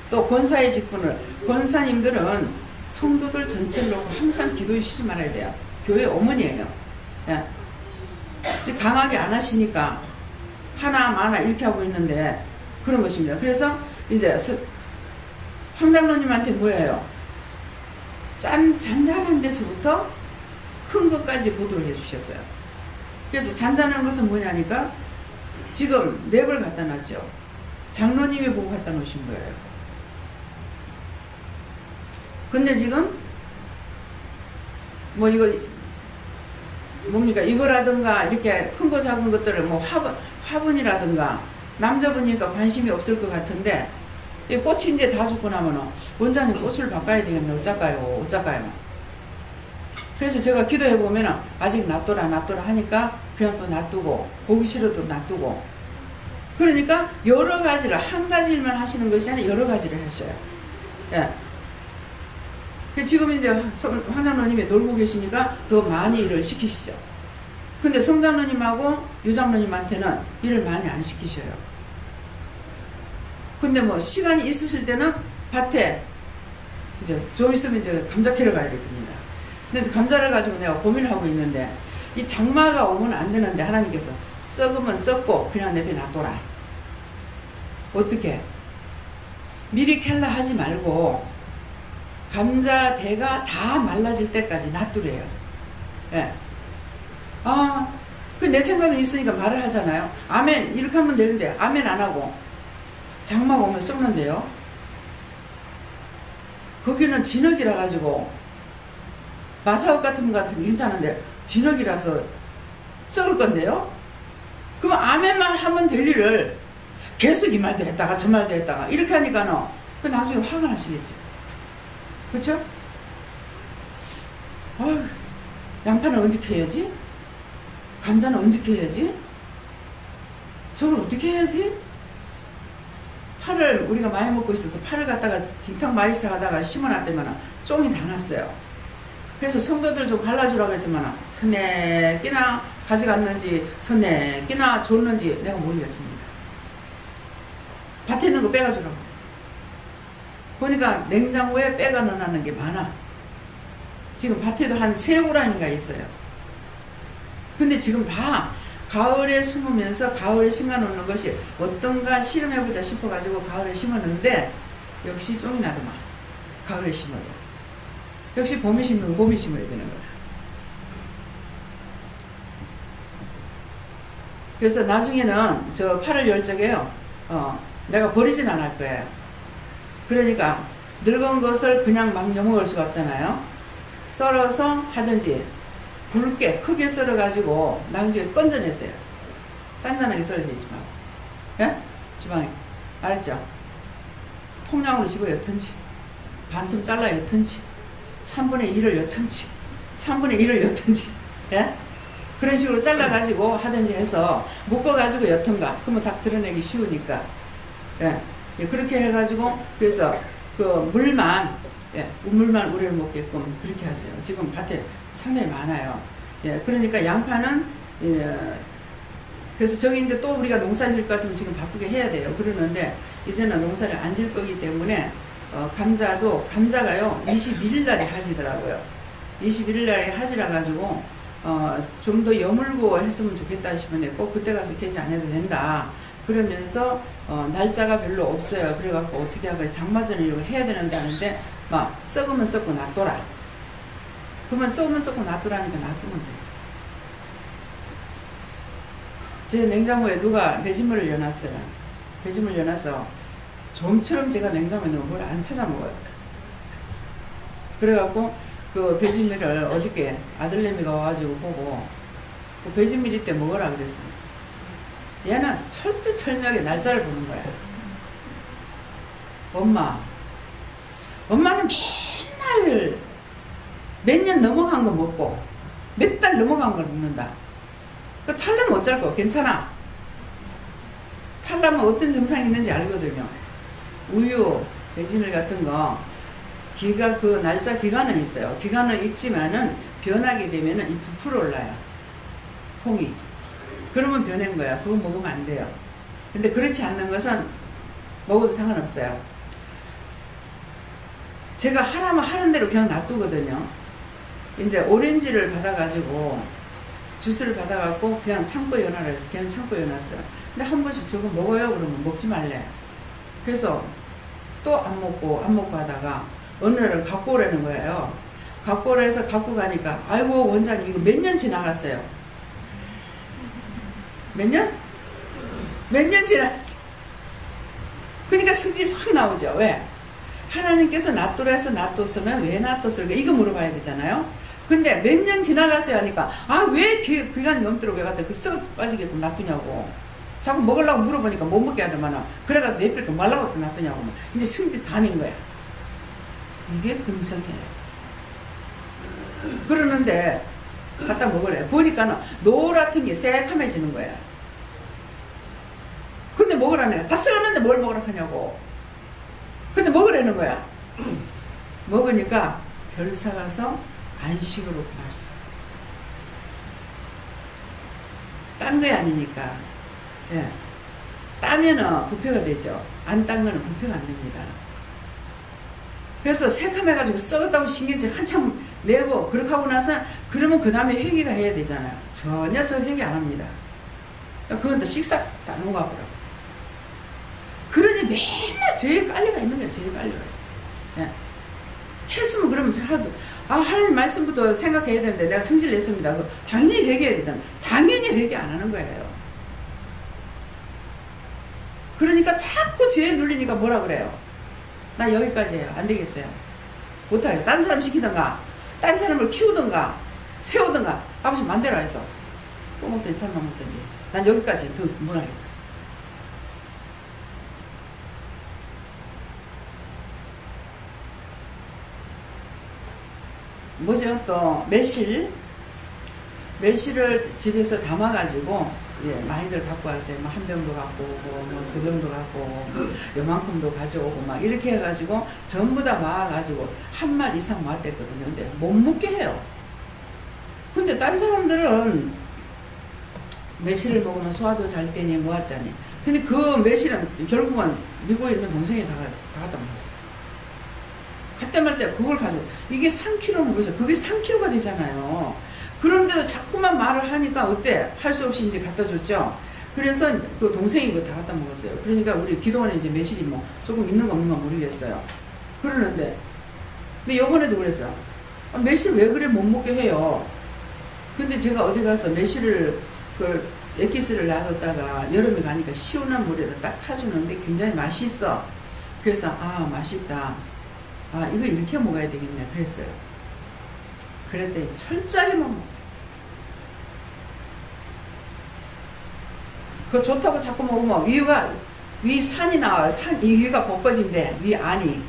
또 권사의 직분을 권사님들은 성도들 전체를 놓고 항상 기도에 쉬지 말아야 돼요. 교회 어머니예요. 강하게 안 하시니까 하나 마나 이렇게 하고 있는데 그런 것입니다. 그래서 이제 황장로님한테 뭐예요? 잔잔한 데서부터 큰 것까지 보도록 해주셨어요. 그래서 잔잔한 것은 뭐냐니까 지금 랩을 갖다 놨죠. 장로님이 보고 갖다 놓으신 거예요. 근데 지금 뭐 이거 뭡니까 이거라든가 이렇게 큰 거 작은 것들을 뭐 화분이라든가 남자분이니까 관심이 없을 것 같은데 이 꽃이 이제 다 죽고 나면은 원장님 꽃을 바꿔야 되겠네 어쩔까요? 그래서 제가 기도해 보면은 아직 놔둬라 하니까 그냥 또 놔두고 보기 싫어도 놔두고 그러니까 여러 가지를 한 가지 일만 하시는 것이 아니라 여러 가지를 하셔요. 지금 이제 황장로님이 놀고 계시니까 더 많이 일을 시키시죠. 근데 성장로님하고 유장로님한테는 일을 많이 안 시키셔요. 근데 뭐 시간이 있으실 때는 밭에 이제 좀 있으면 이제 감자 캐러 가야 되겠습니다. 근데 감자를 가지고 내가 고민을 하고 있는데 이 장마가 오면 안 되는데 하나님께서 썩으면 썩고 그냥 내버려 놔둬라. 어떻게? 미리 캘라 하지 말고 감자대가 다 말라질 때까지 놔두래요. 예. 그 내 생각이 있으니까 말을 하잖아요. 아멘 이렇게 하면 되는데 아멘 안 하고 장마가 오면 썩는데요. 거기는 진흙이라 가지고 마사옷 같은 거 같은 게 괜찮은데 진흙이라서 썩을 건데요. 그럼 아멘만 하면 될 일을 계속 이 말도 했다가 저 말도 했다가 이렇게 하니까는 그 나중에 화가 나시겠죠. 그렇죠? 양파는 언제 캐야지? 감자는 언제 캐야지? 저걸 어떻게 해야지? 파를 우리가 많이 먹고 있어서 파를 갖다가 딩탕 마이스 하다가 심어놨더만 쫑이 다 났어요. 그래서 성도들 좀 갈라주라고 했더만 서네 끼나 가져갔는지 서네 끼나 줬는지 내가 모르겠습니다. 밭에 있는 거 빼가주라고. 보니까 냉장고에 빼가 넣어놨는 게 많아. 지금 밭에도 한 3고랑이가 있어요. 근데 지금 다 가을에 심으면서 가을에 심어놓는 것이 어떤가 실험해보자 싶어가지고 가을에 심었는데 역시 쫑이 나더만. 가을에 심어도 역시 봄에 심으면 봄에 심어야 되는 거야. 그래서 나중에는 저 파를 열 적에요 내가 버리진 않을 거예요. 그러니까 늙은 것을 그냥 막 엿먹을 수가 없잖아요. 썰어서 하든지 굵게 크게 썰어 가지고 나중에 건져냈어요. 짠짠하게 썰어지지 말고. 예? 주방에 알았죠? 통량으로 집어 엿든지 반틈 잘라 엿든지 3분의 1을 엿든지 3분의 1을 엿든지 예? 그런 식으로 잘라 가지고 하든지 해서 묶어 가지고 엿든가 그러면 닭 드러내기 쉬우니까 예. 예, 그렇게 해가지고 그래서 그 물만 물만 우려 먹게끔 그렇게 하세요. 지금 밭에 상당히 많아요. 예, 그러니까 양파는 그래서 저기 이제 또 우리가 농사 지을 것 같으면 지금 바쁘게 해야 돼요. 그러는데 이제는 농사를 안 질 거기 때문에 감자가요 21일 날에 하시더라고요. 21일 날에 하시라 가지고 좀 더 여물고 했으면 좋겠다 싶은데 꼭 그때 가서 개시 안 해도 된다. 그러면서 날짜가 별로 없어요. 그래갖고 어떻게 하고 장마 전에 이거 해야 되는데 하는데 막 썩으면 썩고 놔둬라. 그러면 썩으면 썩고 놔두라니까 놔두면 돼요. 제 냉장고에 누가 배지물을 여놨어요. 배지물 여놔서 좀처럼 제가 냉장고에 넣으면 뭘 안 찾아 먹어요. 그래갖고 그 배지밀을 어저께 아들내미가 와가지고 보고 그 배지밀 이때 먹으라 그랬어요. 얘는 철두철미하게 날짜를 보는 거야. 엄마는 맨날 몇 년 넘어간 거 먹고 몇 달 넘어간 걸 먹는다. 그 탈라면 어쩔 거 괜찮아. 탈라면 어떤 증상이 있는지 알거든요. 우유, 배지밀 같은 거 그 날짜 기간은 있어요. 기간은 있지만은 변하게 되면은 이 부풀어 올라요. 통이. 그러면 변한 거야. 그거 먹으면 안 돼요. 근데 그렇지 않는 것은 먹어도 상관없어요. 제가 하라면 하는 대로 그냥 놔두거든요. 이제 오렌지를 받아가지고 주스를 받아갖고 그냥 창고에 여놔라 해서 그냥 창고에 여놨어요. 근데 한 번씩 저거 먹어요 그러면 먹지 말래. 그래서 또 안 먹고 하다가 어느 날을 갖고 오라는 거예요. 갖고 오라 해서 갖고 가니까 아이고 원장님 이거 몇 년 지나갔어요. 몇 년? 몇 년 그러니까 성질이 확 나오죠. 왜? 하나님께서 놔두라 해서 놔뒀으면 왜 놔뒀을까? 이거 물어봐야 되잖아요. 근데 몇 년 지나갔어요 하니까 왜 기간이 넘도록 왜 갖다 그 썩어 빠지게끔 놔두냐고. 자꾸 먹으려고 물어보니까 못 먹게 하더만 그래가 내필 거 말라고 놔두냐고. 이제 성질 다 낸 거야. 이게 금성이에요. 그러는데 갖다 먹으래. 보니까 노랗던 게 새카매지는 거야. 근데 먹으라는 거야. 다 썩었는데 뭘 먹으라 하냐고. 근데 먹으라는 거야. 먹으니까 별사가서 안식으로 맛있어. 딴 거 아니니까. 예. 따면은 부패가 되죠. 안 따면은 부패가 안 됩니다. 그래서 새카매가지고 썩었다고 신경질 한참 내고 그렇게 하고 나서 그러면 그 다음에 회개가 해야 되잖아요. 전혀 저 회개 안 합니다. 그건 또 식사 다 녹아버려. 그러니 맨날 죄에 깔려가 있는 거야. 죄에 깔려가 있어. 예. 했으면 그러면 하나도, 하나님 말씀부터 생각해야 되는데 내가 성질 냈습니다. 당연히 회개해야 되잖아. 당연히 회개 안 하는 거예요. 그러니까 자꾸 죄에 눌리니까 뭐라 그래요? 나 여기까지 해요. 안 되겠어요. 못하겠어요. 딴 사람 시키던가, 딴 사람을 키우던가, 세우던가, 아버지 맘대로 해서. 또 먹든지 살만 먹든지. 난 여기까지 더 뭐라 해요. 뭐죠? 또 매실을 집에서 담아가지고 많이들 갖고 왔어요. 뭐 한 병도 갖고 오고 뭐 두 병도 갖고 오고 요만큼도 가져오고 막 이렇게 해가지고 전부 다 모아가지고 한 말 이상 모았댔거든요. 근데 못 먹게 해요. 근데 딴 사람들은 매실을 먹으면 소화도 잘 되니 모았잖니. 근데 그 매실은 결국은 미국에 있는 동생이 다 갖다 먹었어요. 그때 말 때 그걸 가지고 이게 3kg 먹었어요. 그게 3kg가 되잖아요. 그런데도 자꾸만 말을 하니까 어때? 할 수 없이 이제 갖다 줬죠. 그래서 그 동생이 그거 다 갖다 먹었어요. 그러니까 우리 기도원에 이제 매실이 뭐 조금 있는 거 없는 거 모르겠어요. 그러는데 근데 요번에도 그랬어요. 매실 왜 그래 못 먹게 해요. 근데 제가 어디 가서 매실을 그 액기스를 놔뒀다가 여름에 가니까 시원한 물에다 딱 타주는데 굉장히 맛있어. 그래서 맛있다. 이거 이렇게 먹어야 되겠네. 그랬어요. 그랬더니 철저하게 못 먹어. 그거 좋다고 자꾸 먹으면 위 산이 나와요. 이 위가 벚꽃인데 위 안이.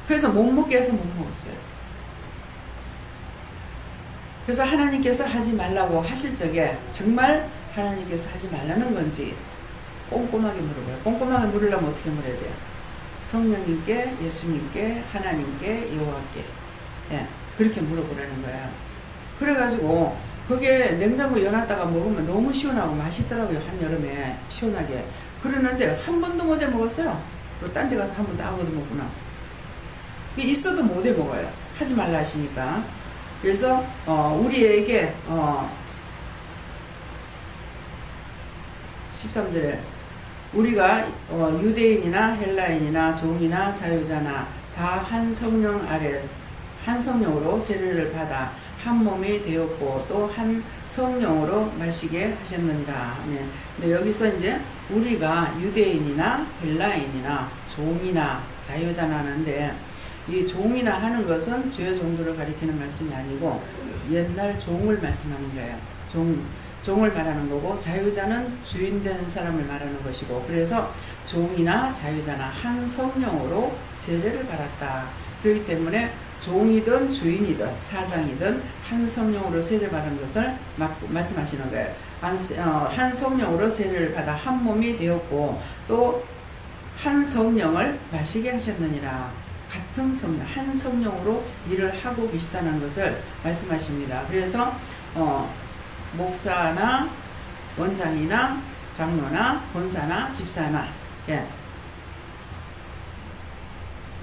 그래서 못 먹게 해서 못 먹었어요. 그래서 하나님께서 하지 말라고 하실 적에 정말 하나님께서 하지 말라는 건지 꼼꼼하게 물어봐요. 꼼꼼하게 물으려면 어떻게 물어야 돼요? 성령님께, 예수님께, 하나님께, 여호와께, 그렇게 물어보라는 거야. 그래가지고 그게 냉장고에 넣어놨다가 먹으면 너무 시원하고 맛있더라고요. 한여름에 시원하게. 그러는데 한 번도 못 해 먹었어요. 딴 데 가서 한 번도 안 얻어 먹구나. 있어도 못 해 먹어요. 하지 말라 하시니까. 그래서 우리에게 13절에 우리가 유대인이나 헬라인이나 종이나 자유자나 다 한 성령 아래 한 성령으로 세례를 받아 한 몸이 되었고 또 한 성령으로 마시게 하셨느니라. 근데 여기서 이제 우리가 유대인이나 헬라인이나 종이나 자유자나는데 이 종이나 하는 것은 주의 종들을 가리키는 말씀이 아니고 옛날 종을 말씀하는 거예요. 종을 말하는 거고 자유자는 주인 되는 사람을 말하는 것이고 그래서 종이나 자유자나 한 성령으로 세례를 받았다. 그렇기 때문에 종이든 주인이든 사장이든 한 성령으로 세례를 받은 것을 말씀하시는 거예요. 한 성령으로 세례를 받아 한 몸이 되었고 또 한 성령을 마시게 하셨느니라. 같은 성령, 한 성령으로 일을 하고 계시다는 것을 말씀하십니다. 그래서 목사나 원장이나 장로나 권사나 집사나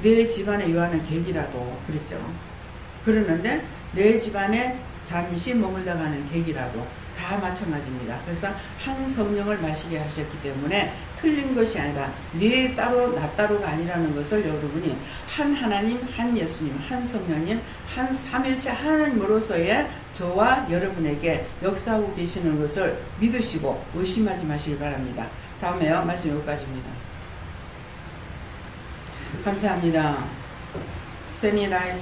내 집안에 요하는 객이라도 그랬죠. 그러는데 내 집안에 잠시 머물다 가는 객이라도 다 마찬가지입니다. 그래서 한 성령을 마시게 하셨기 때문에 틀린 것이 아니라 네 따로 나 따로가 아니라는 것을 여러분이 한 하나님, 한 예수님, 한 성령님, 한 삼일체 하나님으로서의 저와 여러분에게 역사하고 계시는 것을 믿으시고 의심하지 마시기 바랍니다. 다음에요. 말씀 여기까지입니다. 감사합니다. 세니라이